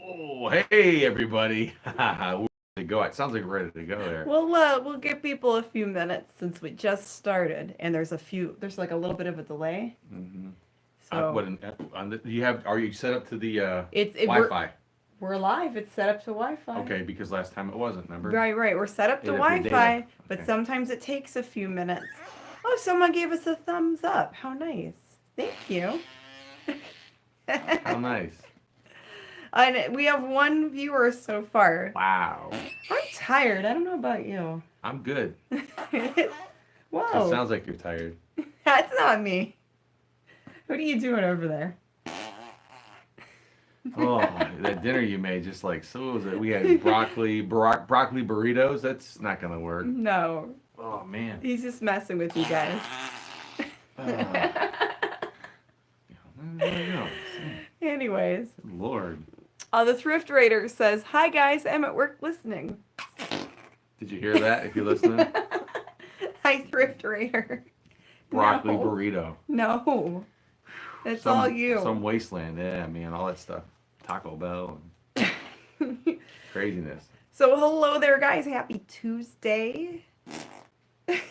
Oh, hey everybody. We're ready to go. It sounds like we're ready to go there. We'll give people a few minutes since we just started, and there's like a little bit of a delay. hmm So are you set up to the it's it, we're Wi-Fi? we're live. It's set up to Wi-Fi. Okay, because last time it wasn't, remember? Right. We're set up to Ate up your data. Wi-Fi, but Okay. sometimes it takes a few minutes. Oh, someone gave us a thumbs up. How nice. Thank you. How nice. And we have one viewer so far. Wow. I'm tired. I don't know about you. I'm good. It Whoa, sounds like you're tired. that's not me. What are you doing over there? Oh, that dinner you made just like so what was it? We had broccoli burritos. That's not gonna work. No, Oh man. he's just messing with you guys. Uh, no. Anyways, Lord. the Thrift Raider says, "Hi guys, I'm at work listening." Did you hear that? If you're listening, Hi, Thrift Raider. broccoli No, burrito. no, it's all Some you. wasteland. Yeah, man, all that stuff. Taco Bell and craziness. So hello there, guys. Happy Tuesday,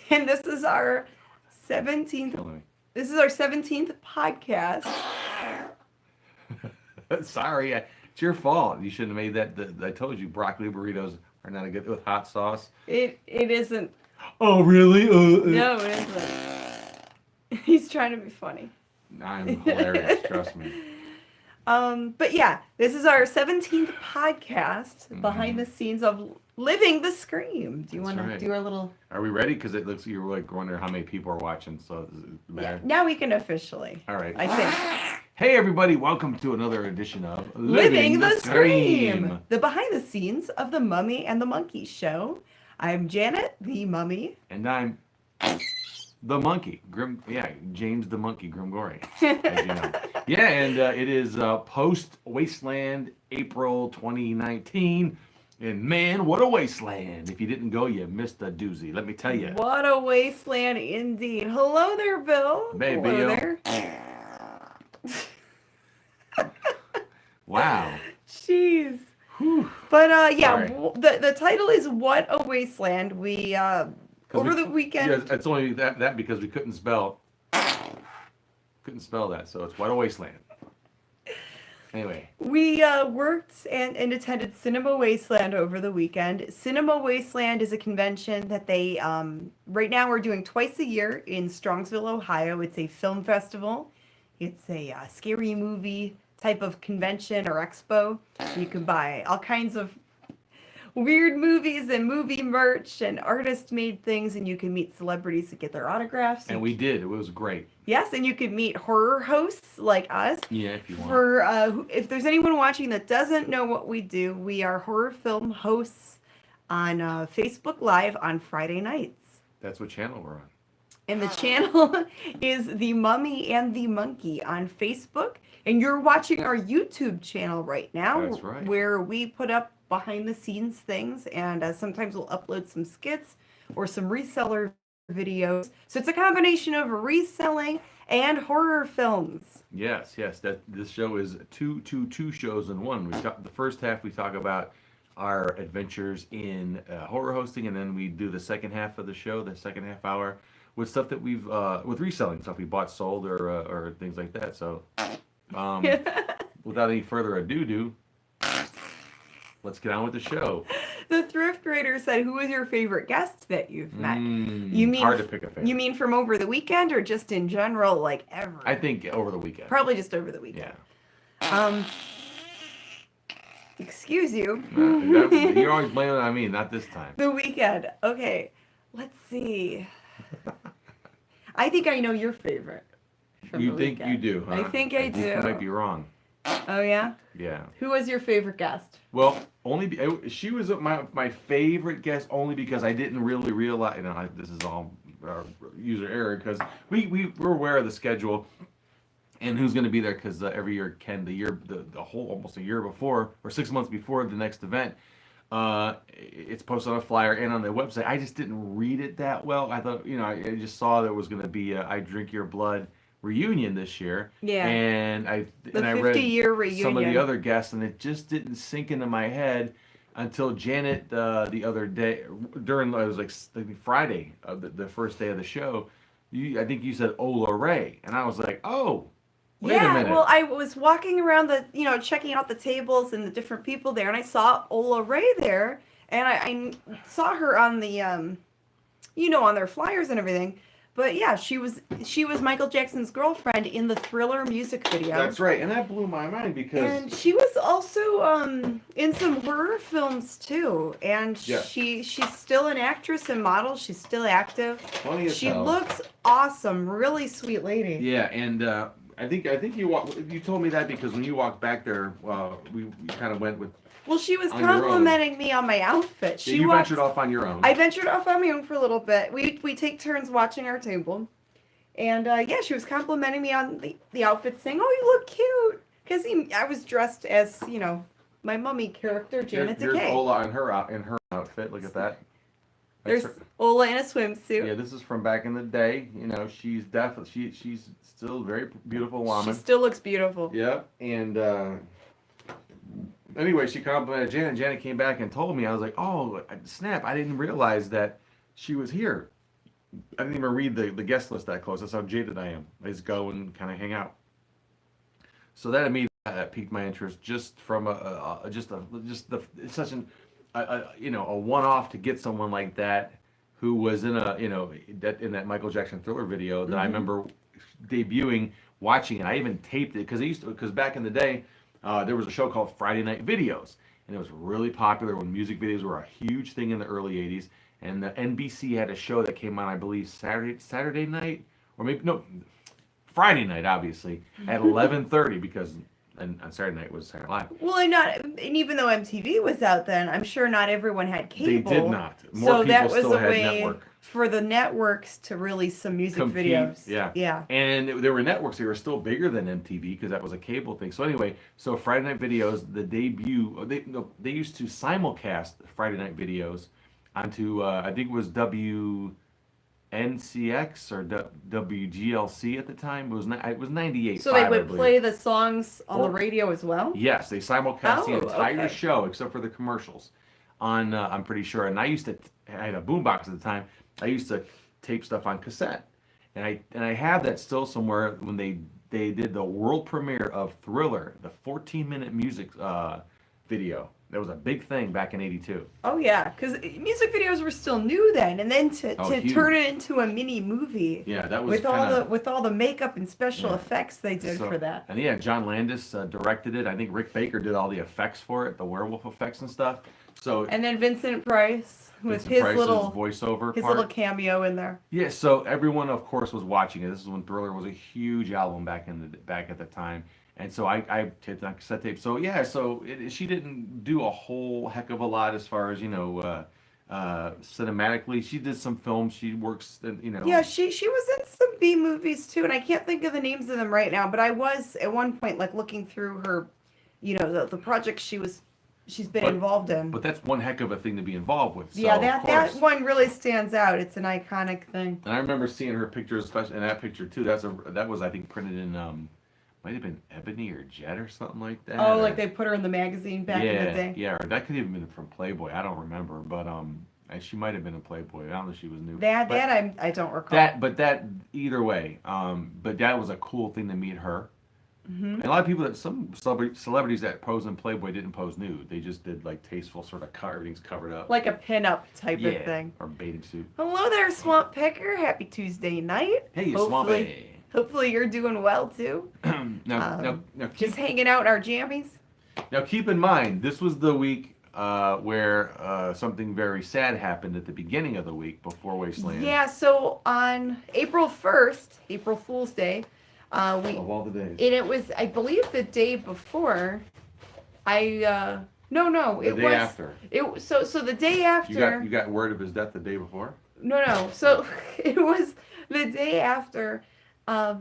and this is our 17th. Killing me. This is our 17th podcast. Sorry, it's your fault. You shouldn't have made that. I told you broccoli burritos are not a good with hot sauce. It isn't. Oh, really? No, it isn't. He's trying to be funny. I'm hilarious. Trust me. But yeah, this is our 17th podcast behind hmm the scenes of Living the Scream. Do you That's want to right. do our little? Are we ready? Because it looks you're like wondering how many people are watching. So does it Yeah, matter? now we can officially. All right. I think Hey, everybody! Welcome to another edition of Living the Scream, the behind the scenes of the Mummy and the Monkey show. I'm Janet, the Mummy. And I'm the monkey, James the monkey, Grimgory, as you know. Yeah, and it is post Wasteland, April 2019, and man, what a wasteland! If you didn't go, you missed a doozy. Let me tell you, What a wasteland indeed. Hello there, Bill. baby. Hello there. Wow. Jeez. Whew. But yeah, Sorry. the title is What a Wasteland. We 'Cause over we, the weekend. yeah, it's only that because we couldn't spell that, so it's what a wasteland. Anyway, We worked and attended Cinema Wasteland over the weekend. Cinema Wasteland is a convention that they right now we're doing twice a year in Strongsville, Ohio. It's a film festival. It's a scary movie type of convention or expo. You can buy all kinds of weird movies and movie merch and artist made things, and you can meet celebrities to get their autographs. and we did. It was great. Yes, and you can meet horror hosts like us. Yeah, if you want. For if there's anyone watching that doesn't know what we do, we are horror film hosts on Facebook Live on Friday nights. That's what channel we're on. And the channel is The Mummy and the Monkey on Facebook. And you're watching our YouTube channel right now, That's right. where we put up behind the scenes things. And sometimes we'll upload some skits or some reseller videos. So it's a combination of reselling and horror films. Yes. That this show is two shows in one. We talk the first half. We talk about our adventures in horror hosting, and then we do the second half of the show, the second half hour, with stuff that we've with reselling stuff we bought, sold, or things like that. So, without any further ado, let's get on with the show. The Thrift Raider said, "Who is your favorite guest that you've met?" You mean Hard to pick a favorite. You mean from over the weekend or just in general, like ever? I think over the weekend. Probably just over the weekend. Yeah. Excuse you. You're always blaming on me, not this time. The weekend. Okay, let's see. I think I know your favorite. From You the think weekend. you do, huh? I think I do. You might be wrong. Oh yeah. Yeah. Who was your favorite guest? Well, she was my favorite guest only because I didn't really realize. This is all user error because we're aware of the schedule and who's going to be there because every year the whole almost a year before or 6 months before the next event, it's posted on a flyer and on the website. I just didn't read it that well. I thought I just saw there was going to be I Drink Your Blood reunion this year. Yeah. And I The read 50-year some of the reunion. other guests, and it just didn't sink into my head until Janet the other day during it was like Friday of the first day of the show. I think you said Ola Ray, and I was like, oh, wait a Yeah, minute. well, I was walking around checking out the tables and the different people there, and I saw Ola Ray there, and I saw her on the, on their flyers and everything. But yeah, she was Michael Jackson's girlfriend in the Thriller music video. That's right, and that blew my mind because And she was also in some horror films too. And Yeah. she's still an actress and model. She's still active. funny as She hell. looks awesome. Really sweet lady. Yeah, and I think you told me that because when you walked back there, we kind of went with. Well, she was On your own. complimenting me on my outfit. You ventured off on your own. I ventured off on my own for a little bit. We take turns watching our table. And yeah, she was complimenting me on the outfit, saying, "Oh, you look cute." Because I was dressed as, my mummy character, Janet Here's Decay. Ola in her outfit. Look at that. That's There's her- Ola in a swimsuit. Yeah, this is from back in the day. She's definitely she's still a very beautiful She woman. still looks beautiful. Yeah, and anyway, she complimented Janet. Janet came back and told me. I was like, oh, snap! I didn't realize that she was here. I didn't even read the guest list that close. That's how jaded I am. I just go and kind of hang out. So that immediately piqued my interest just from it's such a one-off to get someone like that who was in that Michael Jackson Thriller video that I remember debuting, watching it. I even taped it because back in the day there was a show called Friday Night Videos, and it was really popular when music videos were a huge thing in the early '80s. And the NBC had a show that came on, I believe, Saturday night, or maybe no, Friday night, obviously, at 11:30 because on Saturday night was Saturday Night Live. Well, and even though MTV was out then, I'm sure not everyone had cable. They did not. More So people that was still a had way network. for the networks to release some music Compete, videos. yeah. Yeah. And there were networks that were still bigger than MTV because that was a cable thing. So anyway, so Friday Night Videos, the debut, they used to simulcast Friday Night Videos onto I think it was WNCX or WGLC at the time. It was 98. So they would play the songs on the radio as well? Yes, they simulcast the Oh, entire okay. show except for the commercials. I'm pretty sure. And I had a boombox at the time. I used to tape stuff on cassette, and I have that still somewhere when they did the world premiere of Thriller, the 14-minute music video. That was a big thing back in '82. Oh yeah, because music videos were still new then, and then to Huge. turn it into a mini movie Yeah, that was with all the makeup and special Yeah. effects they did for that. And yeah, John Landis directed it. I think Rick Baker did all the effects for it, the werewolf effects and stuff. So And then Vincent Price with Vincent Price's little voiceover his part. little cameo in there. Yeah, so everyone, of course, was watching it. This is when Thriller was a huge album back at the time, and so I taped on cassette tape. So yeah, she didn't do a whole heck of a lot as far as cinematically. She did some films. She works, Yeah, she was in some B movies too, and I can't think of the names of them right now. But I was at one point looking through her, the projects she's been involved in. But that's one heck of a thing to be involved with. So, Yeah, of that course. one really stands out. It's an iconic thing. And I remember seeing her pictures, especially in that picture too. That was I think printed in might have been Ebony or Jet or something like that. Oh, or- like they put her in the magazine back in the day. Yeah, or that could even been from Playboy. I don't remember, but she might have been in Playboy. I don't know if she was new. That But I don't recall. that either way, but that was a cool thing to meet her. And a lot of people some celebrities that pose in Playboy didn't pose nude. They just did tasteful sort of everything's covered up. Like a pin-up type yeah, of thing. or bathing suit. Hello there, Swamp Picker. Happy Tuesday night. Hey, you Hopefully- Hopefully you're doing well too. now Just hanging out in our jammies. keep in mind this was the week where something very sad happened at the beginning of the week before Wasteland. Yeah, so on April 1st, April Fool's Day, Of all the days. and it was, I believe, the day before. No, it The day was after. So the day after. You got word of his death the day before? No. So it was the day after.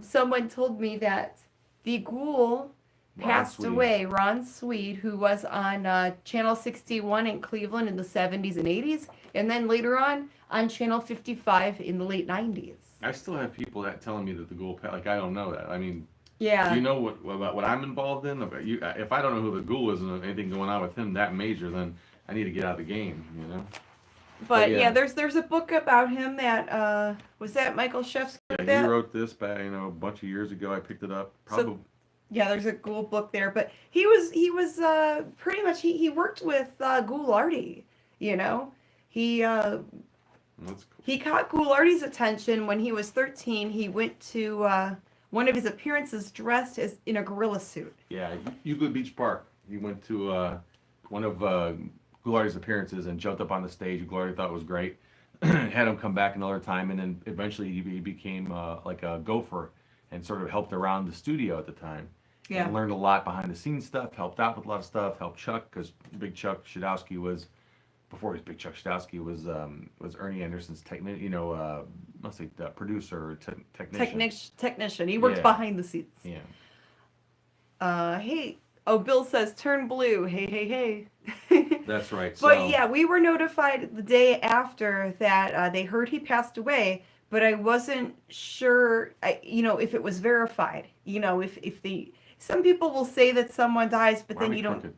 Someone told me that the ghoul passed Sweet. away. Ron Sweet, who was on Channel 61 in Cleveland in the 70s and 80s, and then later on Channel 55 in the late 90s. I still have people that telling me that the ghoul, like I don't know that. I mean, do Yeah. you know what I'm involved in? If I don't know who the ghoul is and anything going on with him that major, then I need to get out of the game. You know. But yeah. yeah, there's a book about him that was that Michael Chef's Yeah, that? he wrote this back, a bunch of years ago. I picked it up. Probably. Yeah, there's a ghoul book there, but he was pretty much he worked with Ghoulardi, you know. He That's cool. he caught Ghoulardi's attention when he was 13. He went to one of his appearances dressed as in a gorilla suit. Yeah, Euclid Beach Park. He went to one of Ghoulardi's appearances and jumped up on the stage. Ghoulardi thought it was great. Had him come back another time, and then eventually he became like a gopher and sort of helped around the studio at the time. Yeah. And learned a lot behind the scenes stuff, helped out with a lot of stuff, helped Chuck, because Big Chuck Shadowski was, before he was Big Chuck Shadowski, was Ernie Anderson's let's say producer or technician. Technician. He worked Yeah. behind the scenes. Yeah. Hey. Oh, Bill says turn blue. Hey, hey, hey. That's right. But yeah, we were notified the day after that they heard he passed away, but I wasn't sure, if it was verified. If the some people will say that someone dies, but then you don't. Crooked.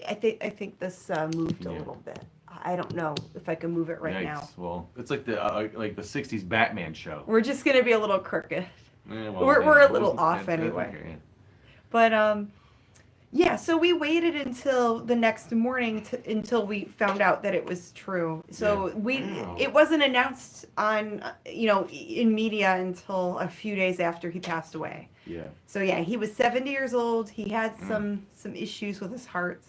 I think this moved a little bit. I don't know if I can move it right Yikes. now. Well, it's like the '60s Batman show. We're just gonna be a little crooked. Well, We're a little off anyway. Okay, yeah. But yeah, so we waited until the next morning until we found out that it was true. So it wasn't announced on in media until a few days after he passed away. Yeah. So yeah, he was 70 years old. He had some issues with his heart.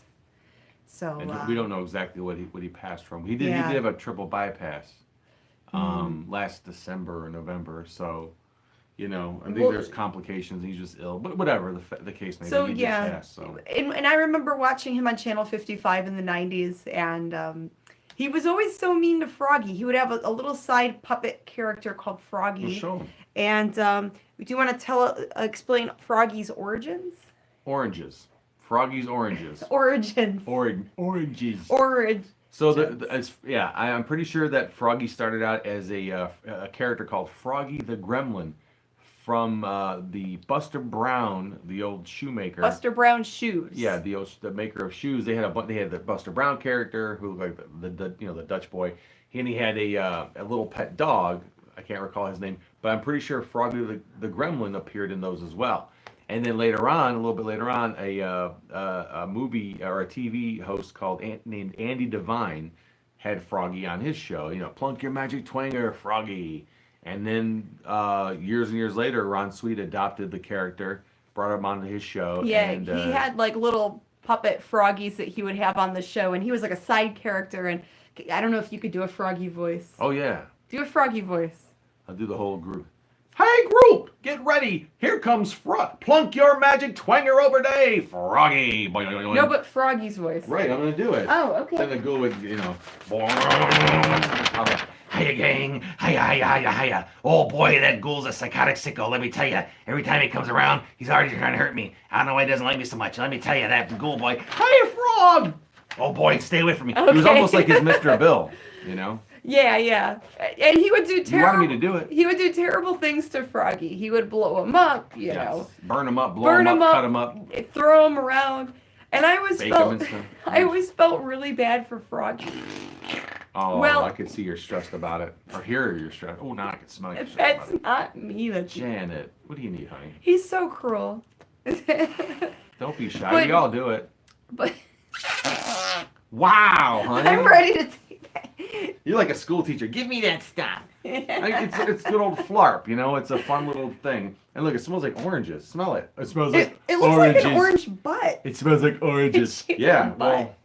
So And we don't know exactly what he passed from. He did have a triple bypass last December or November. So I think there's complications. He's just ill, but whatever the case may be. So he yeah, just passed, and I remember watching him on Channel 55 in the 90s, and he was always so mean to Froggy. He would have a little side puppet character called Froggy. Well, show him. And do you want to explain Froggy's origins? Oranges. Froggy's oranges. Origins. Oranges. So I'm pretty sure that Froggy started out as a character called Froggy the Gremlin from the Buster Brown, the old shoemaker. Buster Brown shoes. Yeah, the maker of shoes. They had the Buster Brown character who looked like the Dutch boy. He had a little pet dog. I can't recall his name, but I'm pretty sure Froggy the Gremlin appeared in those as well. And then a little bit later on, a movie or a TV host named Andy Devine had Froggy on his show. Plunk your magic twanger, Froggy. And then years and years later, Ron Sweet adopted the character, brought him onto his show. Yeah, and, he had like little puppet Froggies that he would have on the show, and he was like a side character. And I don't know if you could do a Froggy voice. Oh yeah, Do a Froggy voice. I'll do the whole group. Hey group, get ready. Here comes Plunk your magic twanger over day, Froggy. No, but Froggy's voice. Right, I'm gonna do it. Oh, okay. Then the ghoul would, Hiya, gang. Hiya. Oh, boy, that ghoul's a psychotic sicko. Let me tell you, every time he comes around, he's already trying to hurt me. I don't know why he doesn't like me so much. Let me tell you, that ghoul boy. Hiya, Frog. Oh, boy, stay away from me. Okay. He was almost like his Mr. Bill, Yeah. And he would do terrible. You wanted me to do it. He would do terrible things to Froggy. He would blow him up, you know. Burn him up, blow him up, cut him up. Throw him around. And I always felt really bad for Froggy. Oh, well, I could see you're stressed about it. Or hear you're stressed. Oh, now I can smell you. That's not me. Janet, what do you need, honey? He's so cruel. Don't be shy. We all do it. But wow, honey. I'm ready to take that. You're like a school teacher. Give me that stuff. It's good old flarp, It's a fun little thing. And look, it smells like oranges. Smell it. It smells like it looks oranges. like an orange butt. It smells like oranges. Yeah, well.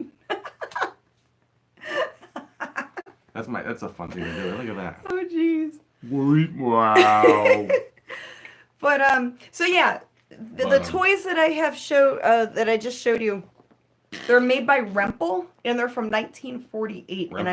That's a fun thing to do. Look at that. Oh jeez. Wow. But so yeah, the toys that I just showed you, they're made by Rempel and they're from 1948. And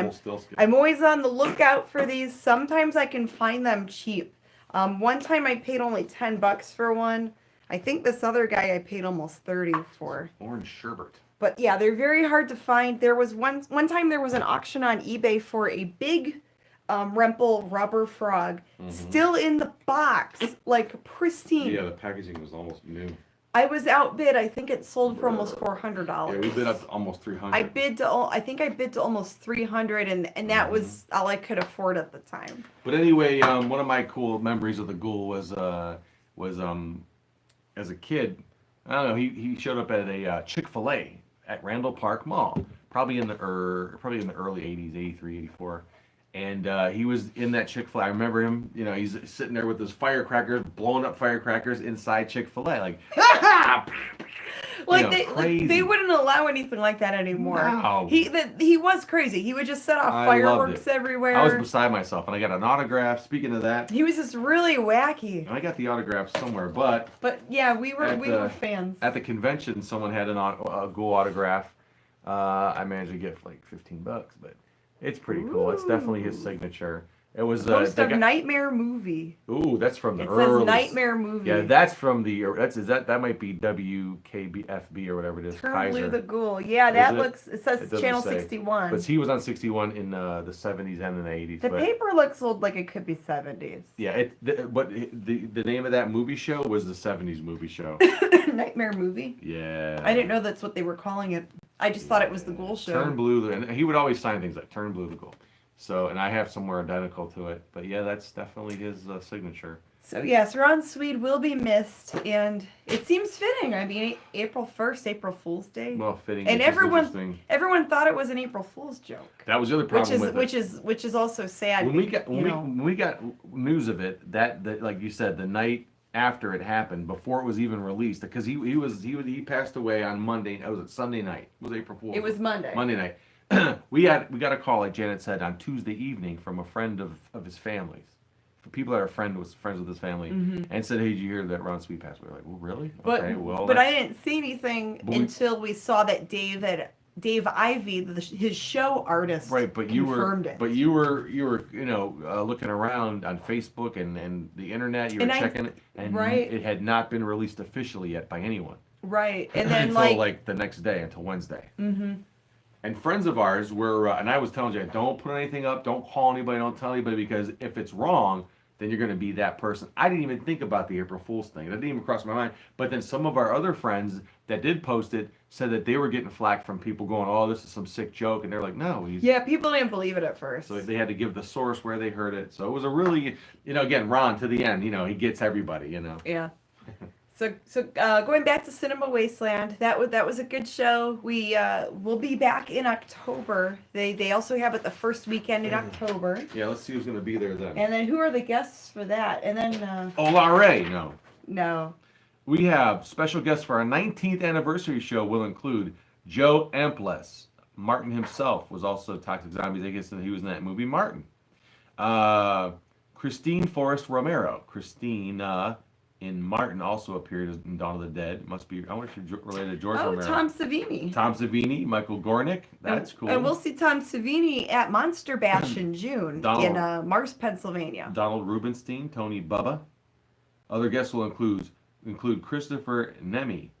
I'm always on the lookout for these. Sometimes I can find them cheap. One time I paid only $10 for one. I think this other guy I paid almost 30 for. Orange sherbet. But yeah, they're very hard to find. There was one time there was an auction on eBay for a big Rempel rubber frog, still in the box, like pristine. Yeah, the packaging was almost new. I was outbid. I think it sold for almost $400. Yeah, we bid up to almost 300. I think I bid to almost 300, and that was all I could afford at the time. But anyway, one of my cool memories of the Ghoul was as a kid. I don't know. He showed up at a Chick-fil-A at Randall Park Mall, probably in the early 80s, 83, 84. And he was in that Chick-fil-A. I remember him, he's sitting there with his firecrackers, blowing up firecrackers inside Chick-fil-A. Like, they wouldn't allow anything like that anymore. No. He was crazy. He would just set off I fireworks loved it. everywhere. I was beside myself, and I got an autograph. Speaking of that, He was just really wacky. and I got the autograph somewhere, but yeah, we were fans. at the convention, someone had a Ghoul autograph. I managed to get for like $15, but it's pretty cool. It's definitely his signature. It was Post of Nightmare Movie. Ooh, that's from the It early. says Nightmare Movie. Yeah, that's from the. That might be WKBFB or whatever it is. Turn Kaiser. Blue the Ghoul. Yeah, that it? looks. It says It doesn't Channel say. 61. But he was on 61 in the 70s and in the 80s. The but, paper looks old, like it could be 70s. Yeah, the name of that movie show was the 70s movie show. Nightmare Movie. Yeah. I didn't know that's what they were calling it. I just thought it was the Ghoul show. Turn Blue, and he would always sign things like Turn Blue the Ghoul. So, and I have somewhere identical to it. But yeah, that's definitely his signature. So yes, Ron Swede will be missed, and it seems fitting. I mean, April 1st, April Fool's Day. Well, fitting. And which is interesting. everyone thought it was an April Fool's joke. That was the other problem with it. Which is also sad. When we got news of it, that like you said, the night after it happened, before it was even released, because he passed away on Monday. It was Sunday night. It was April Fool's. It was Monday. Monday night. we got a call, like Janet said, on Tuesday evening from a friend of his family's. For people that are friends with his family, and said, "Hey, did you hear that Ron Sweet passed away?" Like, well, really? Okay, well. But I didn't see anything until we saw that Dave Ivey, his show artist, right, but confirmed it. But you were looking around on Facebook and the internet. You were checking it, and it had not been released officially yet by anyone. Right, and then until like the next day, until Wednesday. Mm-hmm. And friends of ours were, and I was telling you, don't put anything up, don't call anybody, don't tell anybody, because if it's wrong, then you're going to be that person. I didn't even think about the April Fool's thing. That didn't even cross my mind. But then some of our other friends that did post it said that they were getting flack from people going, "Oh, this is some sick joke," and they're like, "No, he's." Yeah, people didn't believe it at first. So they had to give the source where they heard it. So it was a really, again, Ron to the end. He gets everybody. Yeah. So going back to Cinema Wasteland, that was a good show. We'll be back in October. They also have it the first weekend in October. Yeah, let's see who's going to be there then. And then who are the guests for that? And then Olare, no. No. We have special guests for our 19th anniversary show. Will include Joe Amples. Martin himself was also Toxic Zombies. I guess he was in that movie Martin. Christine Forrest Romero. Christine in Martin also appeared in Dawn of the Dead. Must be, I wonder if she's related to George Romero. Tom Savini. Tom Savini, Michael Gornick. That's cool. And we'll see Tom Savini at Monster Bash in June in Mars, Pennsylvania. Donald Rubenstein, Tony Bubba. Other guests will include Christopher Nemi.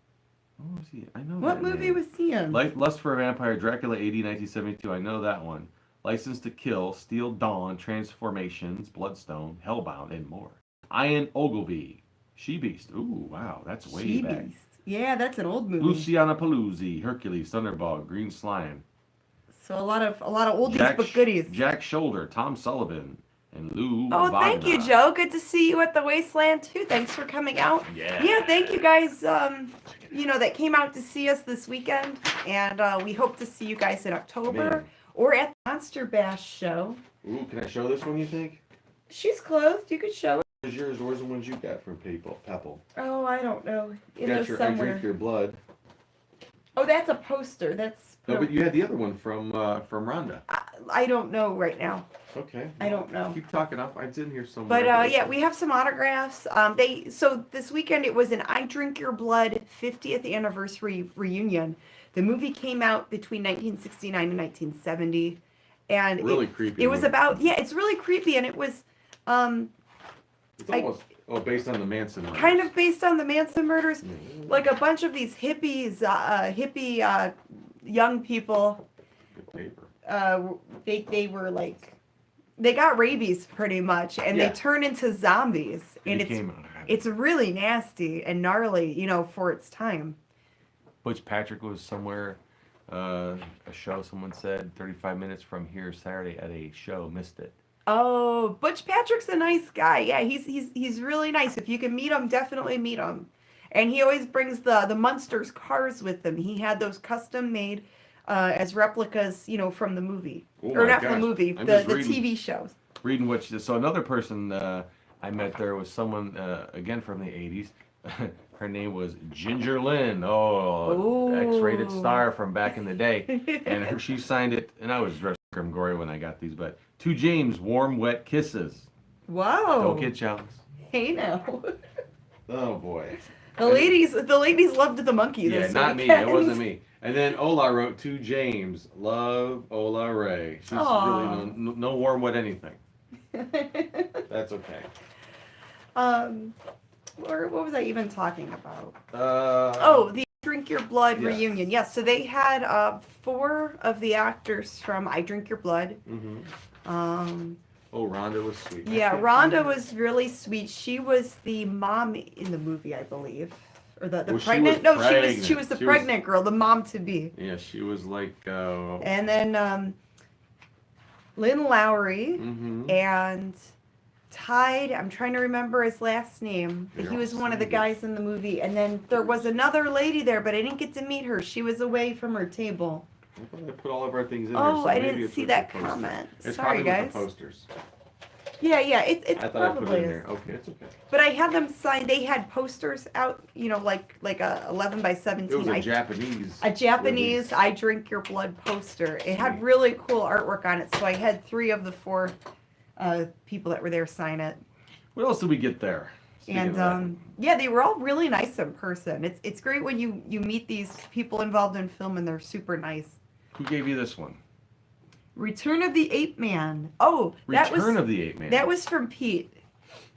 Oh, was he? I know what that movie name. was he in? Lust for a Vampire, Dracula 80, 1972. I know that one. License to Kill, Steel Dawn, Transformations, Bloodstone, Hellbound, and more. Ian Ogilvy. She-Beast. Ooh, wow, that's way back. She-Beast. Yeah, that's an old movie. Luciana Paluzzi, Hercules, Thunderball, Green Slime. So a lot of oldies but goodies. Jack Shoulder, Tom Sullivan, and Lou Wagner. Thank you, Joe. Good to see you at the Wasteland too. Thanks for coming out. Yeah, thank you guys. That came out to see us this weekend, and we hope to see you guys in October or at the Monster Bash show. Ooh, can I show this one? You think? She's clothed. You could show it. Where's yours? Where's the ones you got from Pepple? Oh, I don't know. I Drink Your Blood. Oh, that's a poster. That's. No, but you had the other one from Rhonda. I don't know right now. Okay. I don't know. Keep talking up. It's in here somewhere. But yeah, we have some autographs. So this weekend it was an I Drink Your Blood 50th anniversary reunion. The movie came out between 1969 and 1970, and really creepy. It was about it's really creepy, and it was It's Oh, based on the Manson murders. Kind of based on the Manson murders. Mm. Like a bunch of these hippie young people. Good paper. They were like, they got rabies pretty much, and Yeah. they turn into zombies, and it's really nasty and gnarly, you know, for its time. Butch Patrick was somewhere, a show. Someone said 35 minutes from here Saturday at a show. Missed it. Oh, Butch Patrick's a nice guy. Yeah, he's really nice. If you can meet him, definitely meet him. And he always brings the Munsters cars with him. He had those custom made as replicas, you know, from the movie. Oh Or my not from gosh. the movie, I'm the just reading- TV shows. Reading what she, so another person I met there was someone again from the 80s. Her name was Ginger Lynn. Oh, X-rated star from back in the day. And she signed it, and I was dressed grim gory when I got these, but to James, warm, wet kisses. Wow. Don't get jealous. Hey now. Oh boy. The ladies loved the monkey Yeah, this not me. weekend. It wasn't me. And then Ola wrote to James, love Ola Ray. She's Aw. really no warm, wet anything. That's okay. What was I even talking about? Oh, The Drink Your Blood Yes. reunion. Yes, so they had 4 of the actors from I Drink Your Blood. Mm-hmm. Oh, Rhonda was sweet. Yeah, Rhonda was really sweet. She was the mom in the movie, I believe. Or the Well, she pregnant? was No, she was the pregnant. pregnant girl, the mom to be. Yeah, she was like. And then Lynn Lowry Mm-hmm. and Tide, I'm trying to remember his last name, but You're he was all one of the saying guys in the movie. And then there was another lady there, but I didn't get to meet her. She was away from her table. I thought I put all of our things in there. Oh, so I maybe didn't it's see with that the poster. comment. It's Sorry, probably guys. with the posters. Yeah, it's I thought I put probably it in is. there. Okay, it's okay. But I had them sign. They had posters out, you know, like a 11 by 17. It was a Japanese. A Japanese release. I Drink Your Blood poster. It had Sweet. really cool artwork on it, so I had 3 of the 4 people that were there sign it. What else did we get there? Speaking of that. And yeah, they were all really nice in person. It's great when you meet these people involved in film and they're super nice. Who gave you this one? Return of the Ape Man. Oh, Return of the Ape Man. that was from Pete.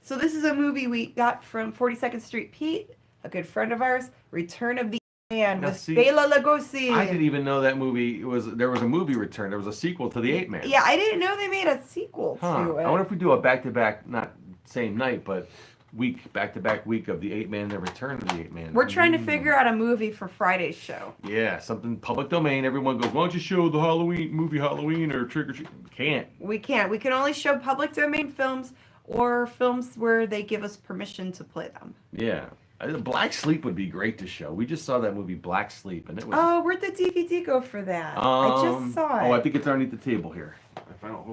So this is a movie we got from 42nd Street Pete, a good friend of ours. Return of the Ape Man Now, with see, Bela Lugosi. I didn't even know that movie there was a movie Return. There was a sequel to the Ape Man. Yeah, I didn't know they made a sequel Huh. to it. I wonder if we do a back-to-back, not same night, but back-to-back week of the Ape Man, the Return of the Ape Man. We're trying to figure out a movie for Friday's show. Yeah, something public domain. Everyone goes, why don't you show the Halloween or Trick or Treat? Can't. We can't. We can only show public domain films or films where they give us permission to play them. Yeah. Black Sleep would be great to show. We just saw that movie Black Sleep, and it was. Oh, where'd the DVD go for that? I just saw it. Oh, I think it's underneath the table here.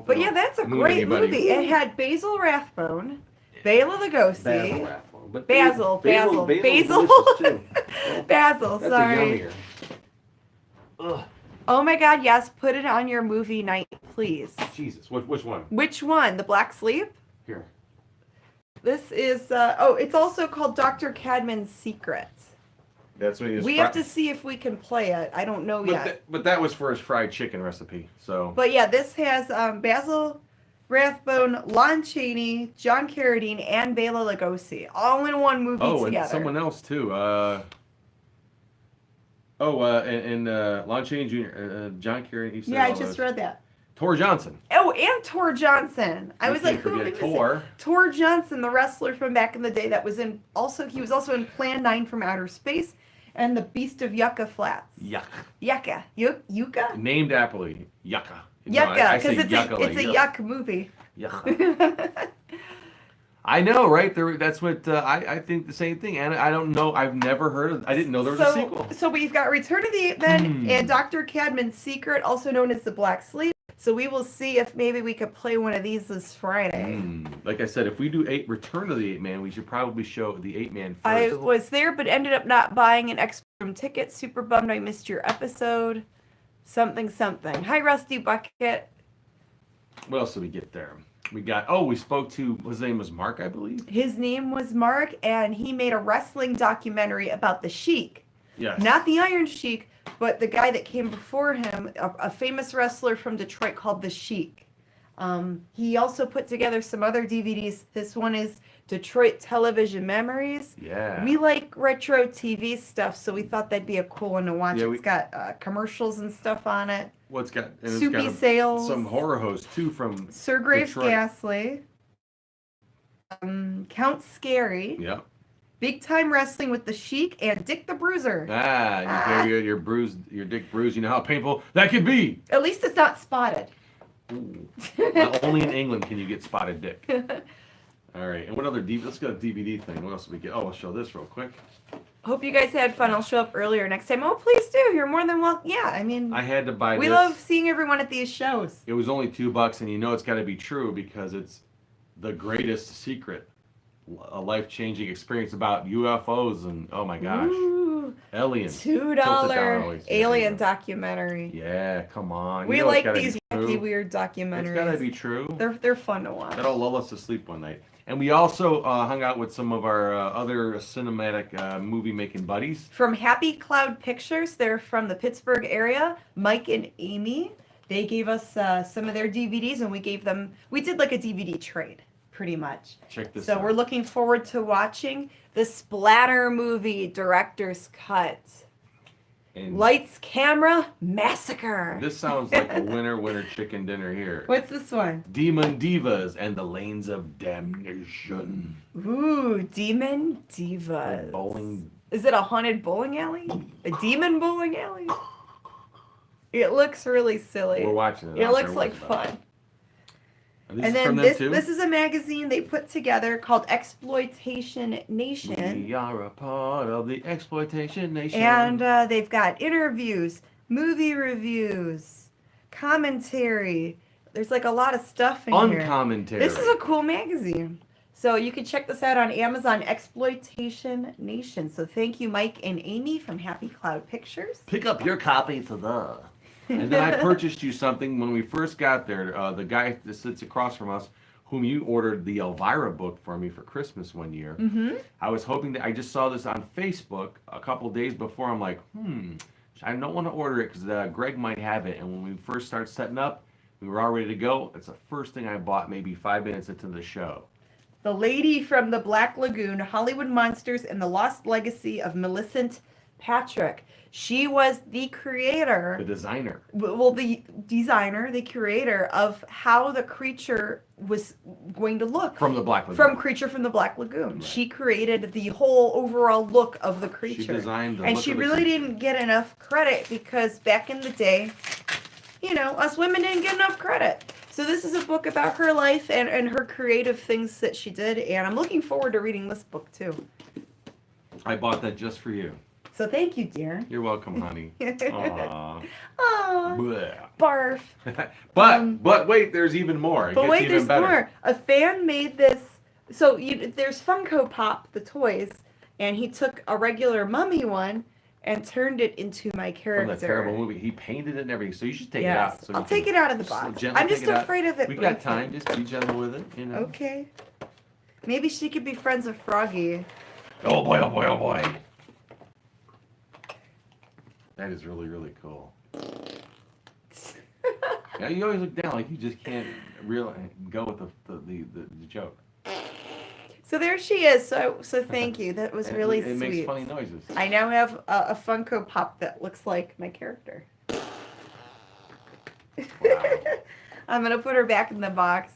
But yeah, that's a great movie. It had Basil Rathbone, Bela Lugosi, Basil. delicious too. Basil. That's Sorry. a yummier. Ugh, Oh my God! Yes, put it on your movie night, please. Jesus, which one? Which one? The Black Sleep? Here. This is. It's also called Dr. Cadman's Secret. That's what he was. We have to see if we can play it. I don't know yet. But that was for his fried chicken recipe. So. But yeah, this has Basil Rathbone, Lon Chaney, John Carradine, and Bela Lugosi all in one movie together. And someone else too. And Lon Chaney Jr., John Kerry. He said Yeah, I all just those. read that. Tor Johnson. Oh, and Tor Johnson. I You was like, can't who forget is Tor. it? Tor Johnson, the wrestler from back in the day that was in he was also in Plan 9 from Outer Space and The Beast of Yucca Flats. Yuck. Yucca? Named aptly. Yucca. Yucca, say because yucca it's a yuck. yuck movie. Yucca. I know, right? That's what I think the same thing. And I don't know. I've never heard of. I didn't know there was a sequel. So we've got Return of the Ape Men and Dr. Cadman's Secret, also known as The Black Sleep. So we will see if maybe we could play one of these this Friday. Like I said, if we do Return of the Ape Man, we should probably show the Ape Man first. I was there, but ended up not buying an extra room ticket. Super bummed I missed your episode. Something. Hi, Rusty Bucket. What else did we get there? We spoke to, his name was Mark, I believe? His name was Mark, and he made a wrestling documentary about the Sheik. Yes. Not the Iron Sheik, but the guy that came before him, a famous wrestler from Detroit called the Sheik. He also put together some other DVDs. This one is Detroit Television Memories. Yeah. We like retro TV stuff, so we thought that'd be a cool one to watch. Yeah, It's got commercials and stuff on it. Well, it's got and Soupy it's got Sales. some horror hosts too from Sir Graves Detroit. Ghastly. Count Scary. Yep. Big Time Wrestling with the Sheik and Dick the Bruiser. Your bruised, your dick bruised. You know how painful that could be. At least it's not spotted. Ooh. Now, only in England can you get spotted dick. All right, and what other DVD? Let's go to DVD thing. What else do we get? Oh, I'll show this real quick. Hope you guys had fun. I'll show up earlier next time. Oh, please do. You're more than welcome. Yeah, I mean, I had to buy we this. love seeing everyone at these shows. It was only $2, and you know it's got to be true because it's the greatest secret, a life-changing experience about UFOs and oh my gosh, Ooh, aliens. $2 alien documentary. Yeah, come on. We You know it's like gotta these be wacky, true. weird documentaries. It's gotta be true. They're fun to watch. That'll lull us to sleep one night. And we also hung out with some of our other cinematic movie-making buddies. From Happy Cloud Pictures, they're from the Pittsburgh area. Mike and Amy, they gave us some of their DVDs, and we did like a DVD trade, pretty much. Check this So out. we're looking forward to watching the Splatter movie director's cut. And Lights, Camera, Massacre. this sounds like a winner chicken dinner here. What's this one? Demon Divas and the Lanes of Damnation. Ooh, Demon Divas. Bowling. Is it a haunted bowling alley? A demon bowling alley? It looks really silly. We're watching it. It out looks there. like What's it about? fun. And And is from then them too? this is a magazine they put together called Exploitation Nation. We are a part of the exploitation nation. And they've got interviews, movie reviews, commentary. There's like a lot of stuff in here. uncommentary. This is a cool magazine. So you can check this out on Amazon, Exploitation Nation. So thank you, Mike and Amy from Happy Cloud Pictures. Pick up your copy today. And then I purchased you something when we first got there. The guy that sits across from us, whom you ordered the Elvira book for me for Christmas one year. Mm-hmm. I was hoping that I just saw this on Facebook a couple days before. I'm like, I don't want to order it because Greg might have it. And when we first started setting up, we were all ready to go. It's the first thing I bought maybe 5 minutes into the show. The Lady from the Black Lagoon, Hollywood Monsters and the Lost Legacy of Millicent Patrick. She was the creator. The designer. Well, the designer, the curator of how the creature was going to look. From the Black Lagoon. From Creature from the Black Lagoon. Right. She created the whole overall look of the creature. She designed the and look she of the really creature. didn't get enough credit because back in the day, you know, us women didn't get enough credit. So this is a book about her life and her creative things that she did. And I'm looking forward to reading this book too. I bought that just for you. So thank you, dear. You're welcome, honey. Aww. Aw, Blech. barf. But wait, there's even more. It But gets wait, even there's better. more. A fan made this. So there's Funko Pop, the toys, and he took a regular mummy one and turned it into my character. From that terrible movie. He painted it and everything, so you should take it Yes. out. So I'll you take can it out of the slow- box. gently I'm just take it out. afraid of it. We got breaking. time. Just be gentle with it, you know. Okay. Maybe she could be friends with Froggy. Oh boy, oh boy, oh boy. That is really, really cool. Yeah, you always look down like you just can't really go with the joke. So there she is. So thank you. That was And really it sweet. makes funny noises. I now have a Funko Pop that looks like my character. Wow. I'm gonna put her back in the box.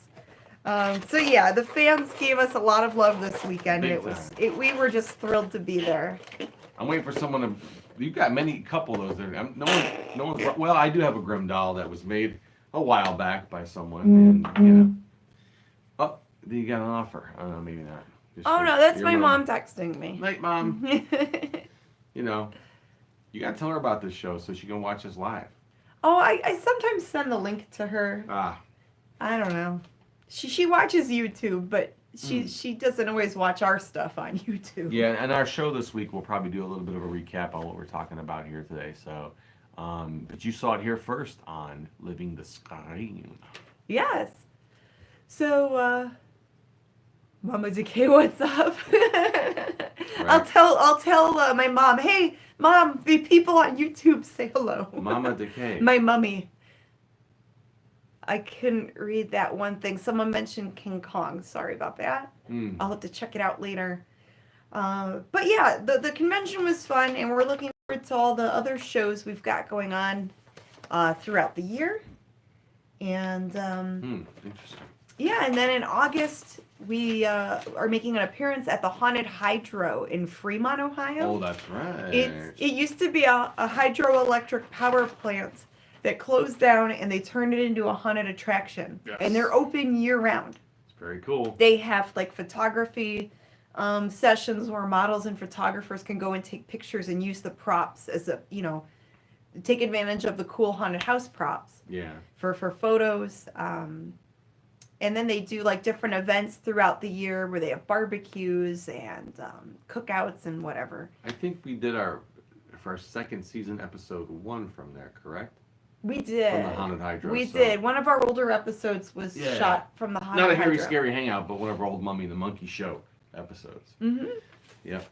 So yeah, the fans gave us a lot of love this weekend. Big We were just thrilled to be there. I'm waiting for someone to. You've got couple of those there. No one's. Well, I do have a Grim doll that was made a while back by someone, and you know. Oh, you got an offer? Oh no, maybe not. Just Oh your- no, that's your my mom texting me. Night, Mom. You know, you gotta tell her about this show so she can watch us live. Oh, I sometimes send the link to her. Ah, I don't know. She watches YouTube, but she doesn't always watch our stuff on YouTube. yeah. And our show this week, we'll probably do a little bit of a recap on what we're talking about here today. So, but you saw it here first on Living the Screen. Yes. So, Mama Decay, what's up? I'll tell my mom. Hey, Mom, the people on YouTube say hello. Mama Decay. My mummy. I couldn't read that one thing. Someone mentioned King Kong. Sorry about that. Mm. I'll have to check it out later. But yeah, the convention was fun, and we're looking forward to all the other shows we've got going on throughout the year. And Interesting. yeah, and then in August, we are making an appearance at the Haunted Hydro in Fremont, Ohio. Oh, that's right. It used to be a hydroelectric power plant that closed down, and they turned it into a haunted attraction. Yes. And they're open year round. It's very cool. They have like photography sessions where models and photographers can go and take pictures and use the props as a, take advantage of the cool haunted house props. Yeah. For photos. And then they do like different events throughout the year where they have barbecues and cookouts and whatever. I think we did for our second season episode 1 from there, correct? We did. From the Haunted Hydro. We did. One of our older episodes was shot from the Haunted Hydro. Not a Hairy Scary Hangout, but one of our old Mummy the Monkey Show episodes. Mm-hmm. Yep.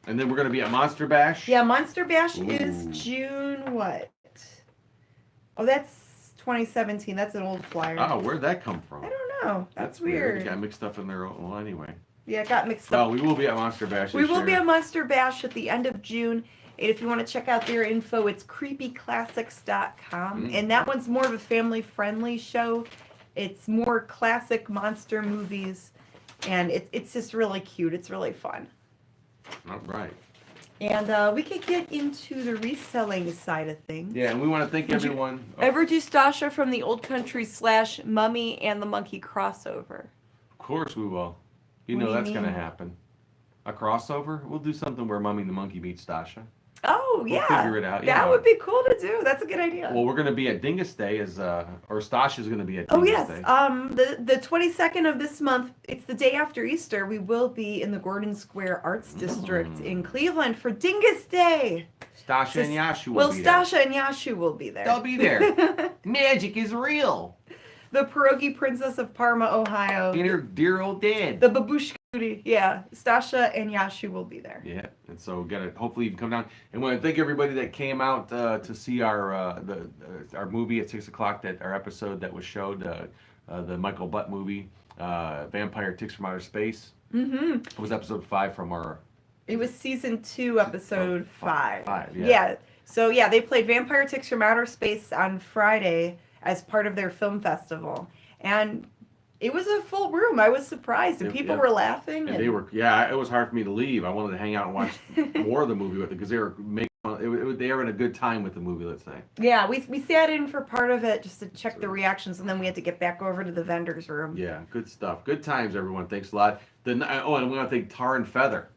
And then we're going to be at Monster Bash. Yeah, Monster Bash is Ooh. June what? Oh, that's 2017. That's an old flyer. Oh, where'd that come from? I don't know. That's weird. It got mixed up in there. Well, anyway. Yeah, it got mixed Well, up. we will be at Monster Bash We this will year. be at Monster Bash at the end of June. And if you want to check out their info, it's creepyclassics.com. Mm. And that one's more of a family-friendly show. It's more classic monster movies. And it's just really cute. It's really fun. All right. And we could get into the reselling side of things. Yeah, and we want to thank everyone. Ever do Stasha from the Old Country / Mummy and the Monkey crossover? Of course we will. You What know do you that's going to mean? happen. A crossover? We'll do something where Mummy the Monkey meets Stasha. Oh, We'll yeah. figure it out, That yeah. would be cool to do. That's a good idea. Well, we're going to be at Dingus Day, or Stasha's going to be at Dingus Oh yes, Day. the 22nd of this month. It's the day after Easter. We will be in the Gordon Square Arts District in Cleveland for Dingus Day. Stasha and Yashu will Well, be there. Stasha and Yashu will be there. They'll be there. Magic is real. The Pierogi Princess of Parma, Ohio. And her dear old dad. The Babushka. Yeah, Stasha and Yashu will be there. Yeah, and so hopefully you can come down. And want to thank everybody that came out to see our movie at 6:00. Our episode that was showed, the Michael Butt movie, Vampire Ticks from Outer Space. Mm-hmm. It was episode 5 from our. It was season 2, episode 5. 5, yeah. Yeah. So yeah, they played Vampire Ticks from Outer Space on Friday as part of their film festival, and it was a full room. I was surprised, and people were laughing. And they were, it was hard for me to leave. I wanted to hang out and watch more of the movie with it because they were they were having a good time with the movie, let's say. Yeah, we sat in for part of it just to check the reactions, and then we had to get back over to the vendors room. Yeah, good stuff. Good times, everyone. Thanks a lot. And we want to thank Tar and Feather.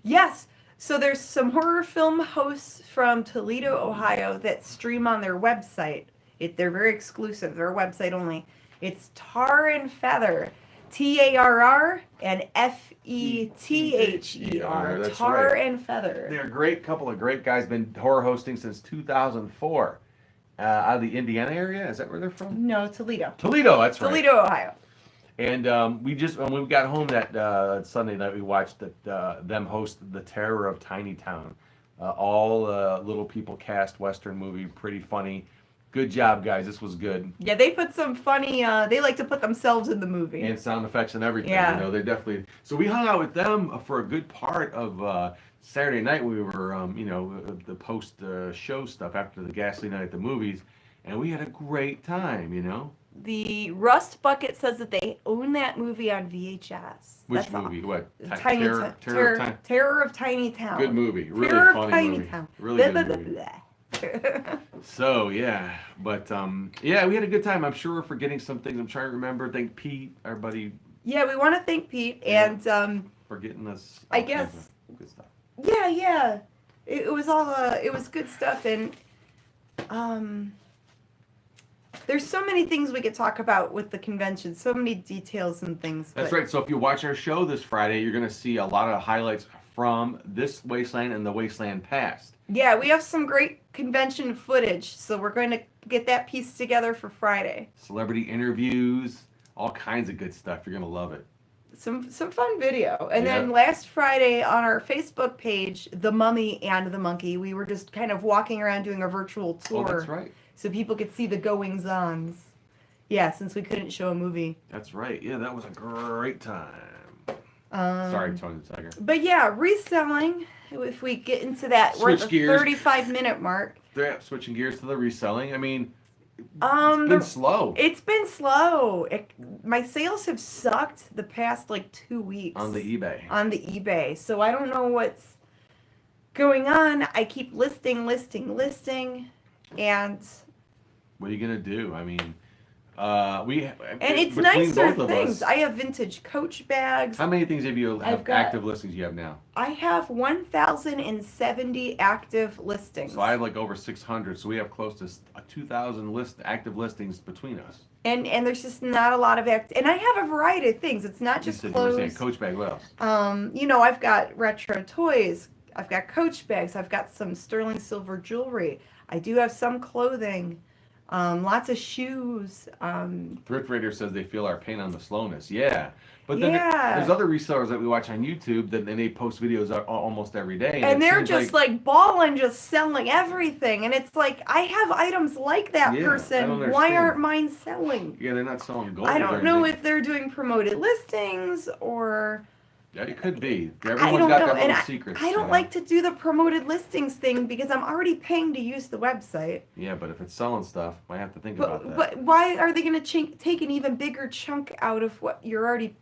Yes. So there's some horror film hosts from Toledo, Ohio that stream on their website. They're very exclusive. They're website only. It's Tar and Feather, TARR and FETHER. That's Tar right. and Feather. They're a couple of great guys. Been horror hosting since 2004. Out of the Indiana area. Is that where they're from? No, Toledo. Toledo. That's right. Toledo, Ohio. And when we got home that Sunday night, we watched them host The Terror of Tiny Town. All little people cast Western movie. Pretty funny. Good job, guys. This was good. Yeah, they put some funny. They like to put themselves in the movie. And sound effects and everything. Yeah. They definitely. So we hung out with them for a good part of Saturday night. We were, the post show stuff after the Ghastly Night at the movies, and we had a great time. The Rust Bucket says that they own that movie on VHS. Which movie? What? Terror of Tiny Town. Good movie. Really Terror funny of Tiny movie. Town. Really Blah, good blah, movie. blah, blah. So yeah, but we had a good time. I'm sure we're forgetting some things. I'm trying to remember. Thank Pete, our buddy, Yeah, we want to thank Pete and for getting us. I all kinds guess. of good stuff. yeah. It was all it was good stuff, and there's so many things we could talk about with the convention, so many details and things. That's right. So if you watch our show this Friday, you're going to see a lot of highlights from this Wasteland and the Wasteland past. Yeah, we have some great convention footage, so we're going to get that piece together for Friday. Celebrity interviews, all kinds of good stuff. You're going to love it. Some fun video. And Yeah. then last Friday on our Facebook page, The Mummy and the Monkey, we were just kind of walking around doing a virtual tour. Oh, that's right. So people could see the goings-ons. Yeah, since we couldn't show a movie. That's right. Yeah, that was a great time. Um, Sorry, Tony the Tiger. But yeah, reselling. If we get into that, we're at Switch the gears. 35-minute mark. Yeah, switching gears to the reselling. I mean, it's Um, been the, slow it's been slow. My sales have sucked the past like 2 weeks on the eBay. on the eBay. So I don't know what's going on. I keep listing, and What are you gonna do? I mean, it's between nicer both of things. us, I have vintage Coach bags. how many things have you I've have got- active listings you have now? I have 1,070 active listings. So I have like over 600. So we have close to 2,000 active listings between us. And there's just not a lot of and I have a variety of things. It's not You just said you were saying clothes. Coach bag. What else? I've got retro toys. I've got Coach bags. I've got some sterling silver jewelry. I do have some clothing. Lots of shoes. Thrift Raider says they feel our pain on the slowness. Yeah. But then Yeah. there's other resellers that we watch on YouTube that and they post videos almost every day. And it they're seems just like balling, just selling everything. And it's like, I have items like that Yeah, I person. don't Why understand. aren't mine selling? Yeah, they're not selling gold. I or don't know anything. if they're doing promoted listings or Yeah, it could be. I Everyone's don't got know. their And little secrets. I don't like to do the promoted listings thing because I'm already paying to use the website. Yeah, but if it's selling stuff, I have to think about that. But why are they going to take an even bigger chunk out of what you're already?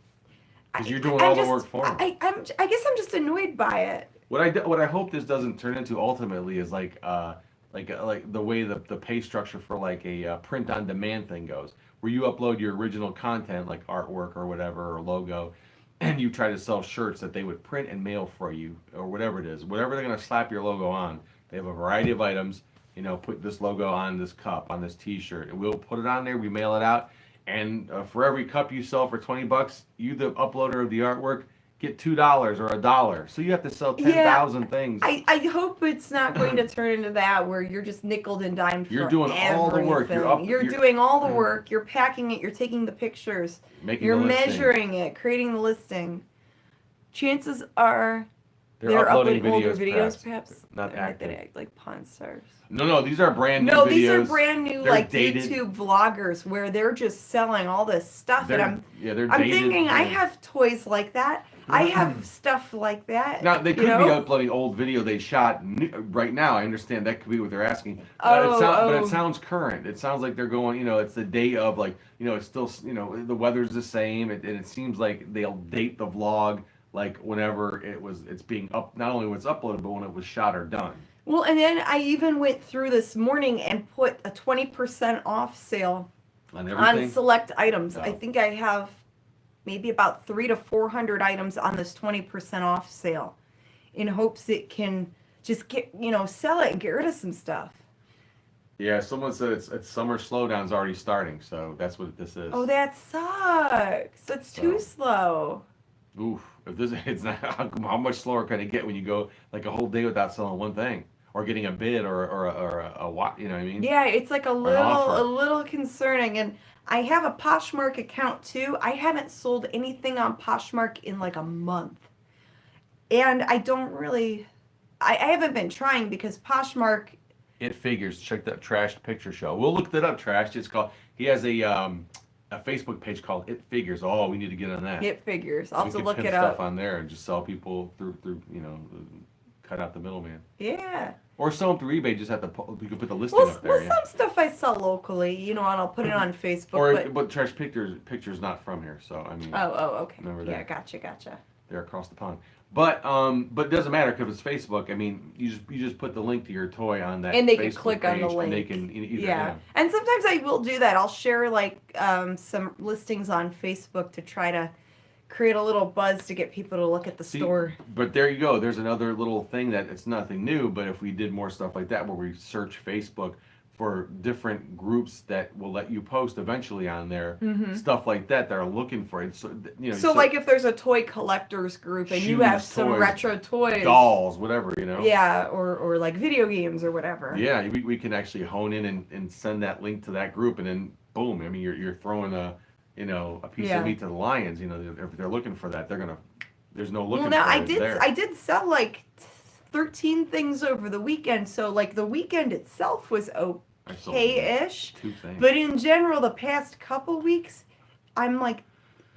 Because you're doing all the work for them. I guess I'm just annoyed by it. What I hope this doesn't turn into ultimately is like the way the pay structure for like a print on demand thing goes, where you upload your original content like artwork or whatever or logo, and you try to sell shirts that they would print and mail for you or whatever it is, whatever they're gonna slap your logo on. They have a variety of items. Put this logo on this cup, on this T-shirt, and we'll put it on there. We mail it out, and for every cup you sell for $20, you the uploader of the artwork get $2 or $1. So you have to sell 10,000 things. I hope it's not going to turn into that where you're just nickel and dimed for You're doing all the work. You're doing all the work. You're packing it. You're taking the pictures. You're the listing. measuring it, creating the listing. Chances are They're uploading older videos, perhaps. not that active. act like Pawn Stars. No, these are brand new No, videos. these are brand new, They're like dated. YouTube vloggers where they're just selling all this stuff, They're and dated. I'm thinking I have toys like that. I have stuff like that. Now they could you be know? uploading old video they shot right now. I understand that could be what they're asking. Oh, but oh. it sounds current. It sounds like they're going. It's the day of like. It's still. The weather's the same, and it seems like they'll date the vlog like whenever it's being up. Not only when it's uploaded, but when it was shot or done. Well, and then I even went through this morning and put a 20% off sale On everything. on select items. Oh. I think I have maybe about 300 to 400 items on this 20% off sale in hopes it can just sell it and get rid of some stuff. Yeah, someone said it's summer slowdown's already starting, so that's what this is. Oh, that sucks. It's too slow. Oof! If this, it's not. How much slower can it get when you go like a whole day without selling one thing, or getting a bid, or a what? You know what I mean? Yeah, it's like offer. a little concerning. And I have a Poshmark account too. I haven't sold anything on Poshmark in like a month, and I don't really. I haven't been trying because Poshmark. It Figures. Check that Trashed Picture Show. We'll look that up. Trashed. It's called. He has a Facebook page called It Figures. Oh, we need to get on that. It Figures. I'll have to could look pimp it stuff up. on there and just sell people through cut out the middleman. Yeah. Or sell them through eBay. Just have to you can put the listing up there. Well, yeah. some stuff I sell locally, and I'll put it on Facebook. Or but Trash Pictures not from here, so I mean. oh, okay. Remember Yeah, that. gotcha. They're across the pond. But it doesn't matter because it's Facebook. I mean, you just put the link to your toy on that. And they Facebook can click on the page, link. And they can either, Yeah. And sometimes I will do that. I'll share some listings on Facebook to try to create a little buzz to get people to look at the See, store. But there you go. There's another little thing that it's nothing new. But if we did more stuff like that, where we search Facebook for different groups that will let you post eventually on there, stuff like that are looking for it. So like if there's a toy collectors group and you Shoes, have some toys, retro toys, dolls, whatever, yeah, or like video games or whatever. Yeah, we can actually hone in and send that link to that group, and then boom. I mean, you're throwing a piece of meat to the lions. If they're looking for that, there's no looking. Well, now for it. I did sell 13 things over the weekend, so the weekend itself was I sold okay-ish. 2 things. But in general, the past couple weeks, I'm like,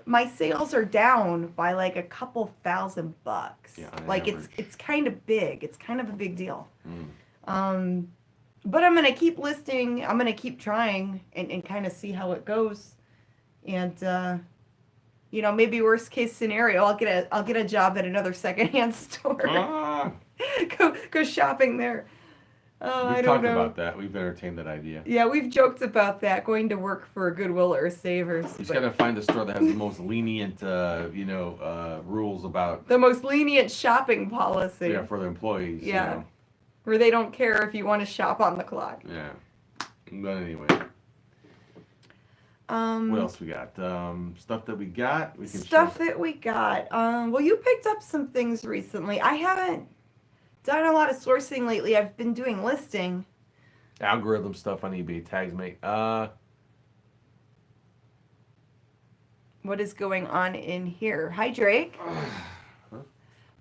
my sales are down by like a couple $1,000. Yeah, on Like average. it's kind of big. It's kind of a big deal. Mm. But I'm gonna keep listing. I'm gonna keep trying and kind of see how it goes. And maybe worst case scenario, I'll get a job at another secondhand store. Ah, go shopping there. Oh, I we've don't talked know. about that. We've entertained that idea. Yeah, we've joked about that, going to work for a Goodwill or a Savers. You just but gotta find the store that has the most lenient, rules about the most lenient shopping policy. yeah for the employees. Yeah. Where they don't care if you want to shop on the clock. Yeah. But anyway, Um, what else we got? Stuff that we got. We can Stuff share. that we got. Well, you picked up some things recently. I haven't done a lot of sourcing lately. I've been doing listing. Algorithm stuff on eBay. Tags make. What is going on in here? Hi, Drake.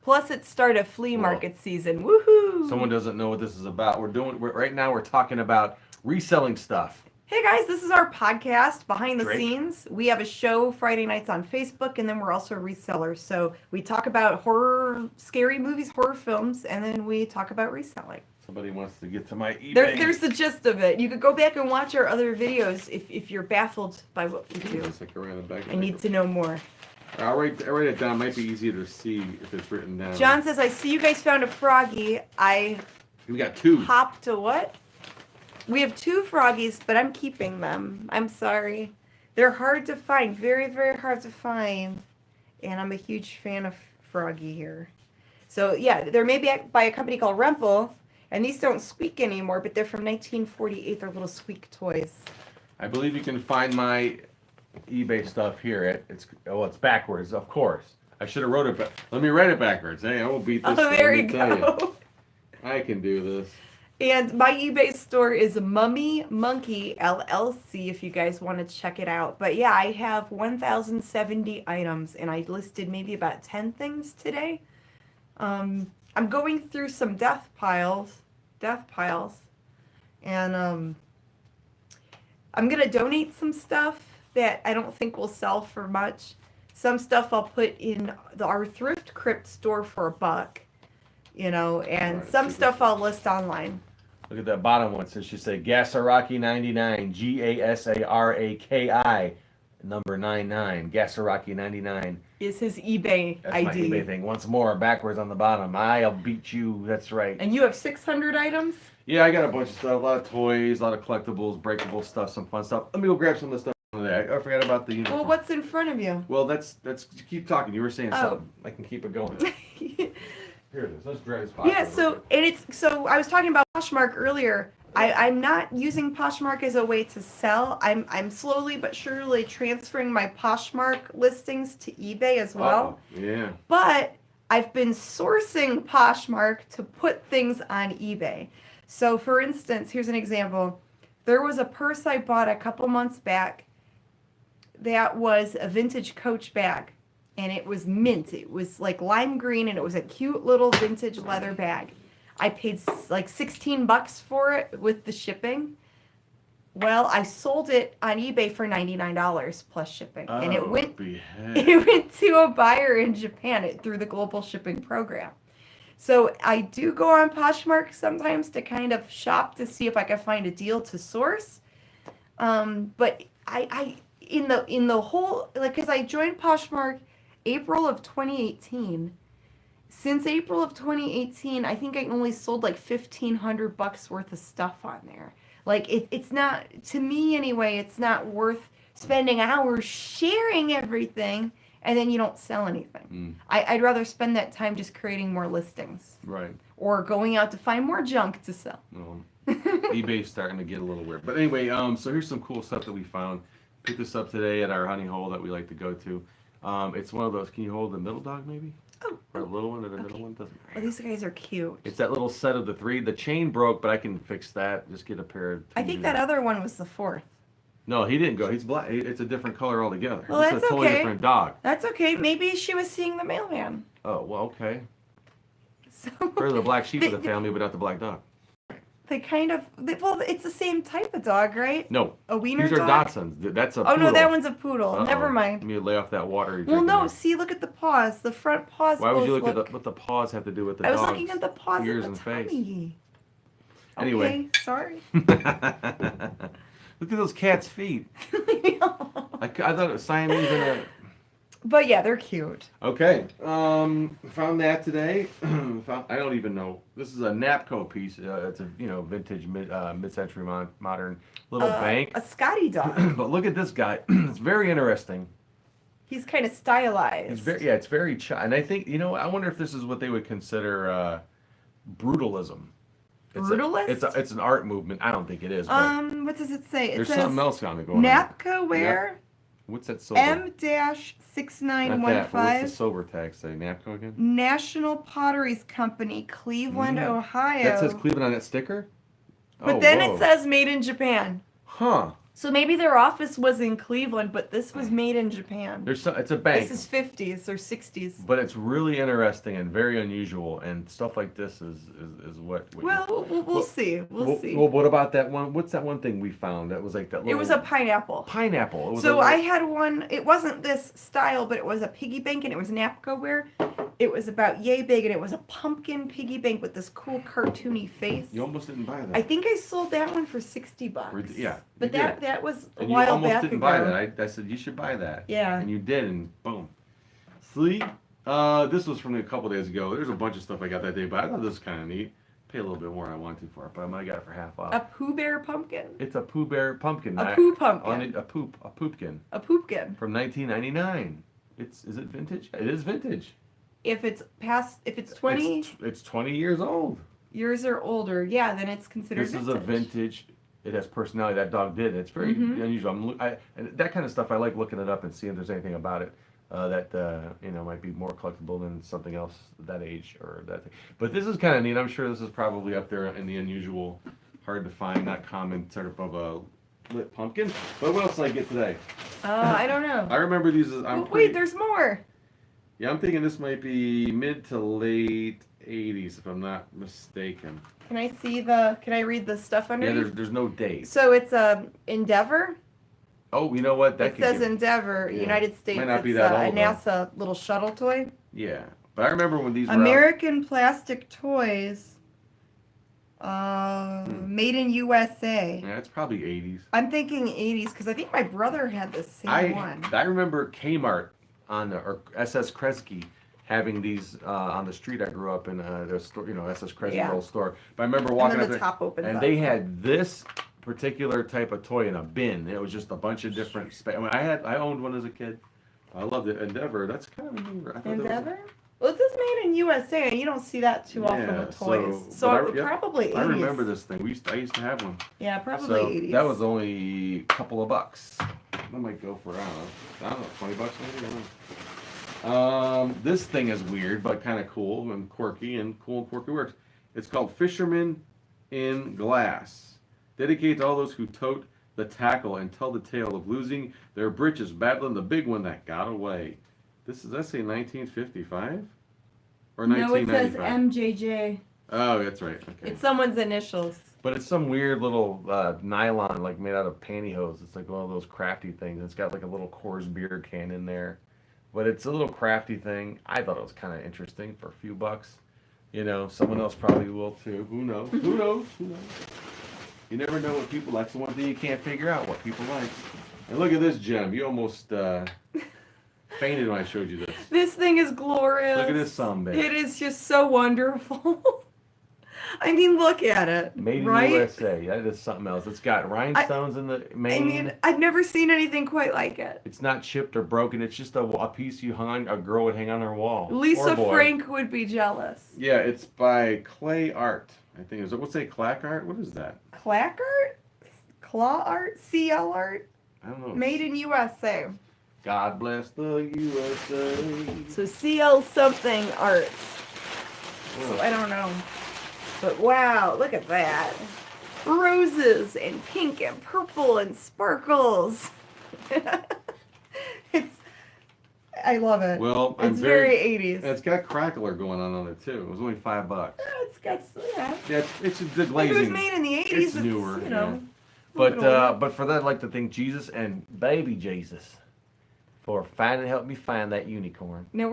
Plus, it's start of flea market season. Woohoo! Someone doesn't know what this is about. Right now. We're talking about reselling stuff. Hey guys, this is our podcast, Behind the Drake. Scenes. We have a show Friday nights on Facebook, and then we're also resellers. So we talk about horror, scary movies, horror films, and then we talk about reselling. Somebody wants to get to my eBay. There's the gist of it. You could go back and watch our other videos if you're baffled by what we do. Just like around the back. I need to know more. I'll write it down. Might be easier to see if it's written down. John says, I see you guys found a froggy. I We got 2. hopped to what? We have 2 froggies, but I'm keeping them. I'm sorry. They're hard to find. Very, very hard to find. And I'm a huge fan of Froggy here. So, yeah, they're made by a company called Rempel. And these don't squeak anymore, but they're from 1948. They're little squeak toys. I believe you can find my eBay stuff here. It's backwards, of course. I should have wrote it, but let me write it backwards. Hey, I will beat this. Oh, there let you me tell go. I can do this. And my eBay store is Mummy Monkey LLC if you guys want to check it out. But yeah, I have 1,070 items and I listed maybe about 10 things today. I'm going through some death piles, and I'm going to donate some stuff that I don't think will sell for much. Some stuff I'll put in our thrift crypt store for $1. And Right, some super stuff I'll list online. Look at that bottom one. It should say Gasaraki 99, GASARAKI, number 99. Gasaraki 99. Is his eBay That's ID. my eBay thing. Once more, backwards on the bottom. I'll beat you. That's right. And you have 600 items? Yeah, I got a bunch of stuff. A lot of toys, a lot of collectibles, breakable stuff, some fun stuff. Let me go grab some of the stuff there. I forgot about the uniform. Well, what's in front of you? Well, that's keep talking. You were saying Oh. something. I can keep it going. Here it is. Let's drag this box Yeah, over so I was talking about Poshmark earlier. I'm not using Poshmark as a way to sell. I'm slowly but surely transferring my Poshmark listings to eBay as well. Oh, yeah. But I've been sourcing Poshmark to put things on eBay. So for instance, here's an example. There was a purse I bought a couple months back that was a vintage Coach bag. And it was mint. It was like lime green, and it was a cute little vintage leather bag. I paid like $16 for it with the shipping. Well, I sold it on eBay for $99 plus shipping, and it went to a buyer in Japan through the global shipping program. So I do go on Poshmark sometimes to kind of shop to see if I can find a deal to source. But I in the whole, like, because I joined Poshmark April of 2018. Since April of 2018, I think I only sold like $1,500 worth of stuff on there. Like it's not, to me anyway, it's not worth spending hours sharing everything and then you don't sell anything. I'd rather spend that time just creating more listings. Right. Or going out to find more junk to sell. Well, eBay's starting to get a little weird. But anyway, so here's some cool stuff that we found. Picked this up today at our honey hole that we like to go to. It's one of those, can you hold the middle dog maybe? Oh. Or the little one or the middle one? Doesn't matter. Oh, these guys are cute. It's that little set of the 3. The chain broke, but I can fix that. Just get a pair of I think that other one was the 4th. No, he didn't go. He's black. It's a different color altogether. Well, It's that's a totally okay. different dog. That's okay. Maybe she was seeing the mailman. Oh, well, okay. So For the black sheep of the family, but not the black dog. They kind of, well, it's the same type of dog, right? No, A wiener these are dog? Dachshunds. That's a Oh, no, poodle. that one's a poodle. Uh-oh. Never Let mind. me lay off that water. You're Well, drinking no, there. see, look at the paws. The front paws Why would both you look look... at what the paws have to do with the I was dog's looking at the paws ears of the and face? tummy. Anyway. Okay, sorry. Look at those cats' feet. I thought it was Siamese and a... But yeah, they're cute. Okay, found that today. I don't even know. This is a Napco piece. It's a vintage mid-century modern little bank. A Scotty dog. But look at this guy. It's very interesting. He's kind of stylized. It's very and I think I wonder if this is what they would consider brutalism. Brutalist? It's an art movement. I don't think it is. But What does it say? It there's says something else on it going on. Napco wear. What's that silver? M-6915. What's the silver tag say? Napco again? National Potteries Company, Cleveland, Ohio. That says Cleveland on that sticker? But then it says made in Japan. Huh. So maybe their office was in Cleveland, but this was made in Japan. It's a bank. This is 50s or 60s. But it's really interesting and very unusual, and stuff like this is what. We'll see. We'll see. Well, what about that one? What's that one thing we found that was like that? It was a pineapple. Pineapple. It was So I had one. It wasn't this style, but it was a piggy bank, and it was Napco ware. It was about yay big, and it was a pumpkin piggy bank with this cool cartoony face. You almost didn't buy that. I think I sold that one for $60. Yeah. But that was a and while you almost back didn't ago. buy that. I said you should buy that. Yeah. And you did, and boom. See, this was from a couple days ago. There's a bunch of stuff I got that day, but I thought this was kind of neat. Pay a little bit more than I wanted to for it, but I might got it for half off. A Pooh Bear pumpkin. It's a Pooh Bear pumpkin. A Pooh pumpkin. A poopkin. A poopkin. From 1999. Is it vintage? It is vintage. If it's 20 It's 20 years old. years or older, yeah, then it's considered This vintage. is a vintage. It has personality. That dog did. It's very unusual. And that kind of stuff, I like looking it up and seeing if there's anything about it that might be more collectible than something else that age or that thing. But this is kind of neat. I'm sure this is probably up there in the unusual, hard to find, not common sort of a lit pumpkin. But what else did I get today? I don't know. I remember these as Wait, there's more. Yeah, I'm thinking this might be mid to late 80s, if I'm not mistaken. Can I read the stuff Yeah, underneath? there's no date. So it's Endeavor. Oh, you know what? It says Endeavor, Yeah. United States. Might not be It's that a old, though. NASA little shuttle toy. Yeah, but I remember when these were American Plastic Toys. Made in USA. out. Yeah, it's probably 80s. I'm thinking 80s because I think my brother had the same one. I remember Kmart or SS Kresge having these on the street I grew up in, the store, SS Kresge old store. But I remember walking and up then the there, top opens and up. they had this particular type of toy in a bin. It was just a bunch of different. I owned one as a kid. I loved it. Endeavor. That's kind of neat. I thought Endeavor? Well, this is made in USA, and you don't see that too often Yeah, with toys. but So probably 80s. I remember this thing. I used to have one. Yeah, probably So 80s. that was only a couple of bucks. I might go for I don't know, $20 maybe. I don't know. This thing is weird, but kind of cool and quirky, and cool and quirky works. It's called Fisherman in Glass. Dedicated to all those who tote the tackle and tell the tale of losing their britches, battling the big one that got away. Let's say 1955 or 1995. No, it says MJJ. Oh, that's right. Okay. It's someone's initials. But it's some weird little nylon, like made out of pantyhose. It's like one of those crafty things. It's got like a little Coors beer can in there. But it's a little crafty thing. I thought it was kind of interesting for a few bucks. Someone else probably will too. Who knows? Who knows? Who knows? You never know what people like. So one thing you can't figure out what people like. And look at this gem. You almost fainted when I showed you this. This thing is glorious. Look at this sunbae. It is just so wonderful. I mean, look at it. Made in right? USA. That is something else. It's got rhinestones in the main. I mean, I've never seen anything quite like it. It's not chipped or broken. It's just a piece you hung on. A girl would hang on her wall. Lisa Or boy. Frank would be jealous. Yeah, it's by Clay Art. I think is it. What's say Clack Art? What is that? Clack art? Claw art? CL art? I don't know. Made in USA. God bless the USA. So CL something arts. Oh. So I don't know. But wow, look at that. Roses and pink and purple and sparkles. I love it. Well, it's very 80s. It's got crackler going on it too. It was only $5. It's got, yeah. Yeah, it's the If glazing. it was made in the 80s, It's newer, you yeah. know. a little bit older. But for that, I'd like to thank Jesus and baby Jesus for helping me find that unicorn. Now,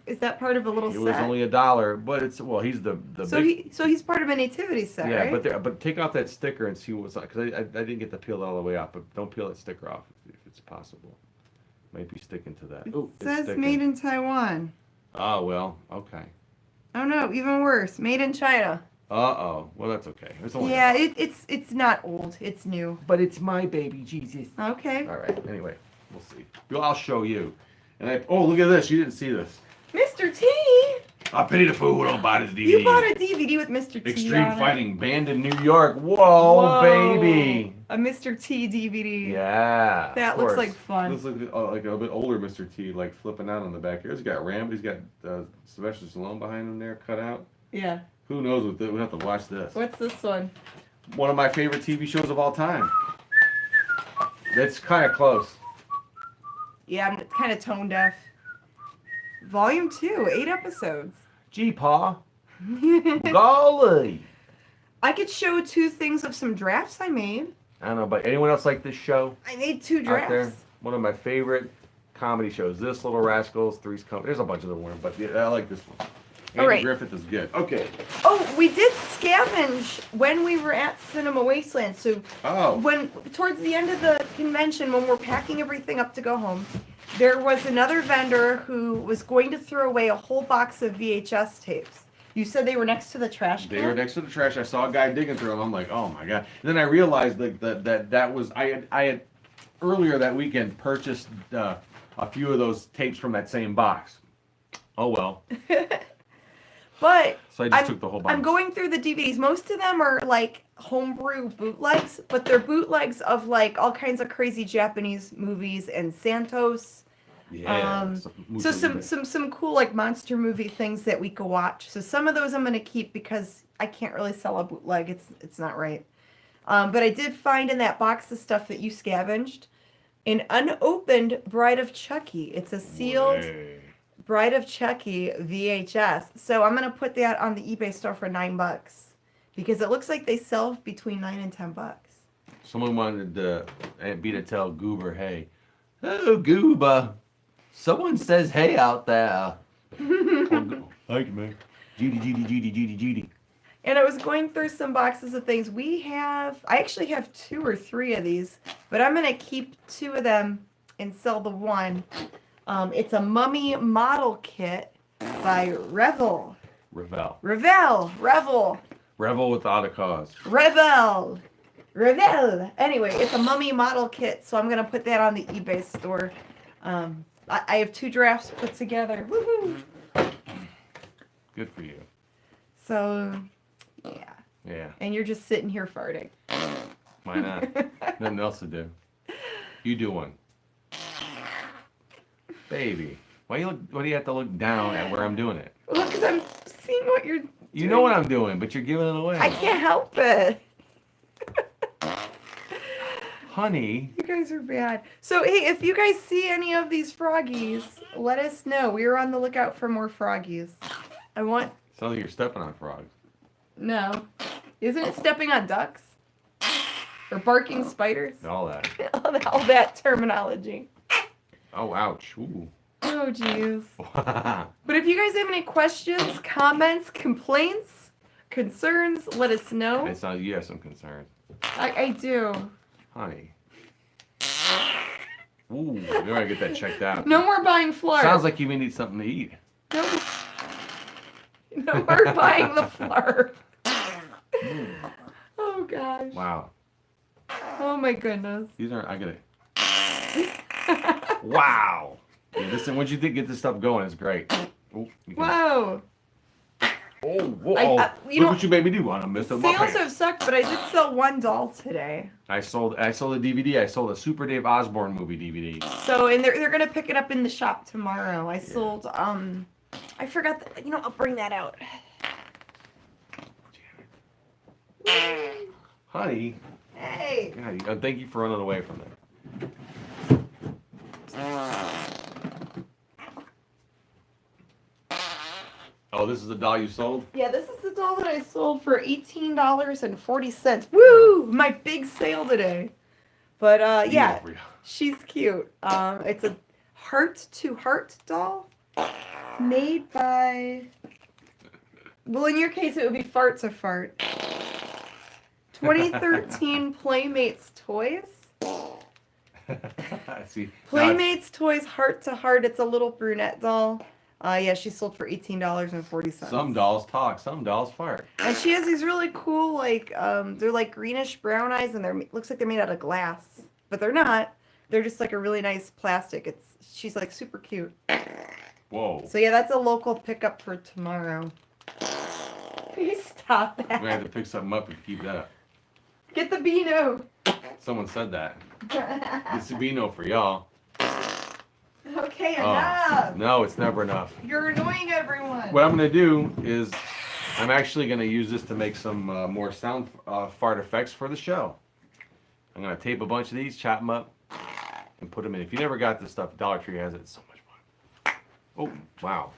is that part of a little It set? was only $1, but he's the big. So he's part of a nativity set, Yeah, right? but take off that sticker and see what's on, because I didn't get to peel it all the way off, but don't peel that sticker off if it's possible. Might be sticking to that. Ooh, It says made in Taiwan. Oh, well, okay. Oh no, even worse, made in China. Uh-oh. Well, that's okay. It's only Yeah, it's not old, it's new. But it's my baby Jesus. Okay. All right. Anyway, we'll see. Well, I'll show you. And oh, look at this. You didn't see this. Mr. T. I pity the fool who don't buy this DVD. You bought a DVD with Mr. T Extreme on it. Fighting Band in New York. Whoa, baby. A Mr. T DVD. Yeah. That of looks course. like fun. Looks like a bit older Mr. T, like flipping out on the back here. He's got Rambo. He's got Sylvester Stallone behind him there, cut out. Yeah. Who knows what? We'll have to watch this. What's this one? One of my favorite TV shows of all time. That's kind of close. Yeah, I'm kind of tone deaf. Volume 2, 8 episodes. Gee, Pa. Golly. I could show 2 things of some drafts I made. I don't know, but anyone else like this show I made 2 out there? drafts. One of my favorite comedy shows. This Little Rascals, Three's Company. There's a bunch of them, but yeah, I like this one. Andy right. Griffith is good. Okay. Oh, we did scavenge when we were at Cinema Wasteland. So Oh. when towards the end of the convention, when we're packing everything up to go home, there was another vendor who was going to throw away a whole box of VHS tapes. You said they were next to the trash can? They were next to the trash. I saw a guy digging through them. I'm like, oh my god. And then I realized that was I had earlier that weekend purchased a few of those tapes from that same box. Oh well. But So I just took the whole box. I'm going through the DVDs. Most of them are like homebrew bootlegs, but they're bootlegs of like all kinds of crazy Japanese movies and Santos. Yeah. So some cool like monster movie things that we could watch. So some of those I'm gonna keep because I can't really sell a bootleg. It's not right. But I did find in that box of stuff that you scavenged an unopened Bride of Chucky. It's a sealed Bride of Chucky VHS. So I'm gonna put that on the eBay store for $9 because it looks like they sell between $9 and $10. Someone wanted me to tell Goober, hey, oh Goober, someone says hey out there. Thank you, man. Judy. And I was going through some boxes of things. I actually have 2 or 3 of these, but I'm gonna keep 2 of them and sell the one. It's a mummy model kit by Revel. Revel Without a cause. Revel. Anyway, it's a mummy model kit, so I'm gonna put that on the eBay store. I have 2 drafts put together. Woohoo! Good for you. So, yeah. Yeah. And you're just sitting here farting. Why not? Nothing else to do. You do one. Baby, why do you have to look down at where I'm doing it? Well, because I'm seeing what you're doing. You know what I'm doing, but you're giving it away. I can't help it. Honey. You guys are bad. So, hey, if you guys see any of these froggies, let us know. We are on the lookout for more froggies. Sounds like you're stepping on frogs. No. Isn't it stepping on ducks? Or barking spiders? All that. All that terminology. Oh, ouch. Ooh. Oh, jeez. But if you guys have any questions, comments, complaints, concerns, let us know. It sounds you have some concerns. I do. Honey. Ooh, we gotta get that checked out. No more buying Flarp. Sounds like you may need something to eat. No more buying the Flarp. Oh, gosh. Wow. Oh, my goodness. These aren't, I gotta. Wow. Yeah, once you get this stuff going, it's great. Oh, Whoa. Oh, whoa. You Look know, what you made me do on a Mr. Sales Muppet. have sucked, but I did sell 1 doll today. I sold a DVD. I sold a Super Dave Osborne movie DVD. So, and they're gonna pick it up in the shop tomorrow. I sold I forgot that. I'll bring that out. Honey. Hey. God, thank you for running away from that. this is the doll you sold? Yeah, this is the doll that I sold for $18.40. Woo! My big sale today. But yeah, for you. she's cute. It's a heart-to-heart doll made by, well, in your case, it would be Fart to Fart. 2013 Playmates Toys. I see. Playmates Toys Heart to Heart. It's a little brunette doll. Yeah, she sold for $18.40. Some dolls talk, some dolls fart. And she has these really cool, like, they're like greenish brown eyes, and looks like they're made out of glass, but they're not. They're just like a really nice plastic. She's like super cute. Whoa. So yeah, that's a local pickup for tomorrow. Please stop We're gonna have to that. pick something up if you keep that up. Get the Beano. Someone said that. It's a Beano for y'all. Okay, Oh, enough. no, it's never enough. You're annoying everyone. What I'm gonna do is, I'm actually gonna use this to make some more sound fart effects for the show. I'm gonna tape a bunch of these, chop them up, and put them in. If you never got this stuff, Dollar Tree has it. It's so much fun. Oh, wow.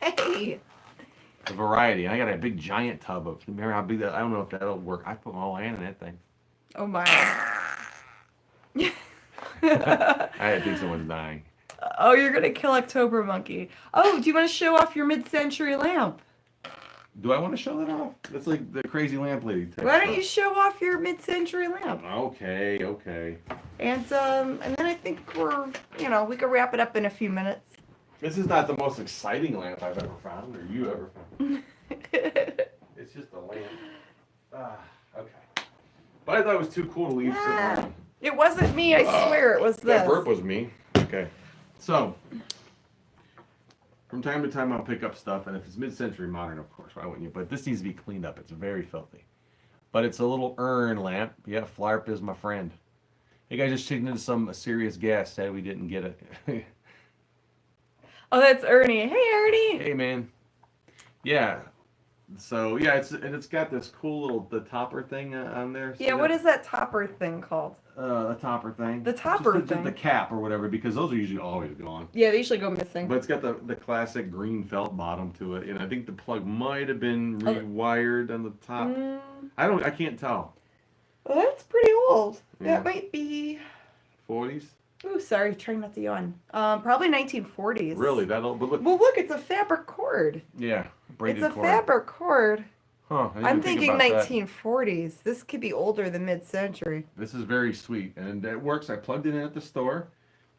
Hey. A variety. I got a big giant tub of. Remember how big that? I don't know if that'll work. I put my whole hand in that thing. Oh my. I think someone's dying. Oh, you're gonna kill October Monkey. Oh, do you want to show off your mid-century lamp? Do I want to show that off? That's like the crazy lamp lady type Why don't stuff. you show off your mid-century lamp? Okay. And then I think we could wrap it up in a few minutes. This is not the most exciting lamp I've ever found, or you ever found. It's just a lamp. Okay. But I thought it was too cool to leave sitting around. It wasn't me, I swear it was this. That burp was me. Okay. So, from time to time I'll pick up stuff, and if it's mid-century modern, of course, why wouldn't you? But this needs to be cleaned up. It's very filthy. But it's a little urn lamp. Yeah, Flarp is my friend. Hey guys, just checking into some serious gas. Sad we didn't get it. Oh, that's Ernie. Hey, Ernie. Hey man. Yeah. So yeah, it's got this cool little topper thing on there. See Yeah, what that? is that topper thing called? The topper thing. The topper Just thing. the cap or whatever, because those are usually always gone. Yeah, they usually go missing. But it's got the classic green felt bottom to it, and I think the plug might have been Oh. rewired on the top. I can't tell. Well, that's pretty old. Yeah. That might be. 40s? Ooh, sorry, trying not to yawn. Probably 1940s. Really? That old? But look, Well, look, it's a fabric cord. yeah, braided It's a cord. fabric cord. Huh? I didn't I'm even think thinking about that. 1940s. This could be older than mid-century. This is very sweet, and it works. I plugged it in at the store.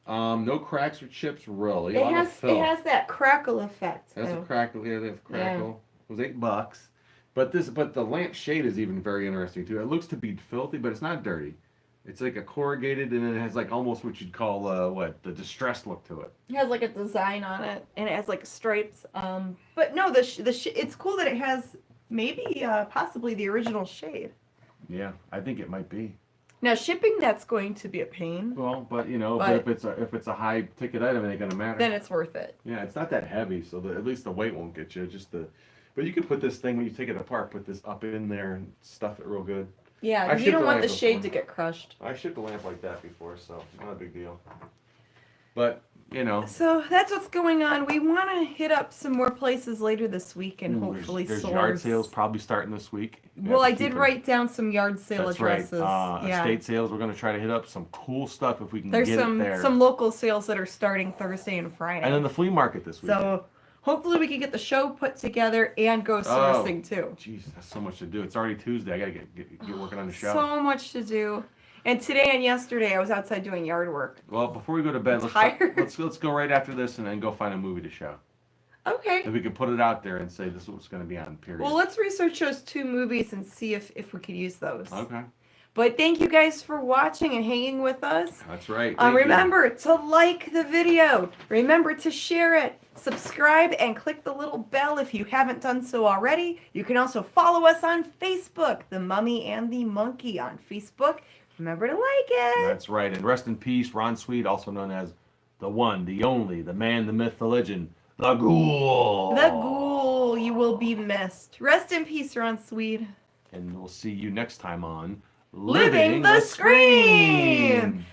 No cracks or chips, really. A lot of It fill. has that crackle effect. That's a Oh. crackle. Yeah, that's crackle. It was $8. But the lamp shade is even very interesting too. It looks to be filthy, but it's not dirty. It's like a corrugated, and it has like almost what you'd call the distressed look to it. It has like a design on it, and it has like stripes. But no, it's cool that it has maybe possibly the original shade. Yeah, I think it might be. Now shipping, that's going to be a pain. Well, but But- if it's a high ticket item, it ain't gonna matter. Then it's worth it. Yeah, it's not that heavy, so at least the weight won't get you. But you could put this thing when you take it apart, put this up in there and stuff it real good. Yeah, I you shipped don't a want the lamp shade before. to get crushed. I shipped a lamp like that before, so not a big deal. But So that's what's going on. We want to hit up some more places later this week and hopefully there's source. yard sales probably starting this week. You Well, have I to keep did it- write down some yard sale That's addresses. right. Yeah. Estate sales. We're going to try to hit up some cool stuff if we can There's get it there. some local sales that are starting Thursday and Friday. And then the flea market this week. So hopefully we can get the show put together and go Oh. sourcing too. Jeez, that's so much to do. It's already Tuesday. I got to get working on the show. So much to do. And today and yesterday I was outside doing yard work. Well, before we go to bed, Tired. let's go right after this and then go find a movie to show. Okay. If we can put it out there and say this is what's going to be on. Period. Well, let's research those 2 movies and see if we could use those. Okay, But thank you guys for watching and hanging with us. that's right. Thank you. Remember to like the video. Remember to share it. Subscribe and click the little bell if you haven't done so already. You can also follow us on Facebook, The Mummy and the Monkey on Facebook. Remember to like it. That's right. And rest in peace, Ron Sweet, also known as the one, the only, the man, the myth, the legend, the Ghoul. The Ghoul, you will be missed. Rest in peace, Ron Sweet. And we'll see you next time on Living the Scream.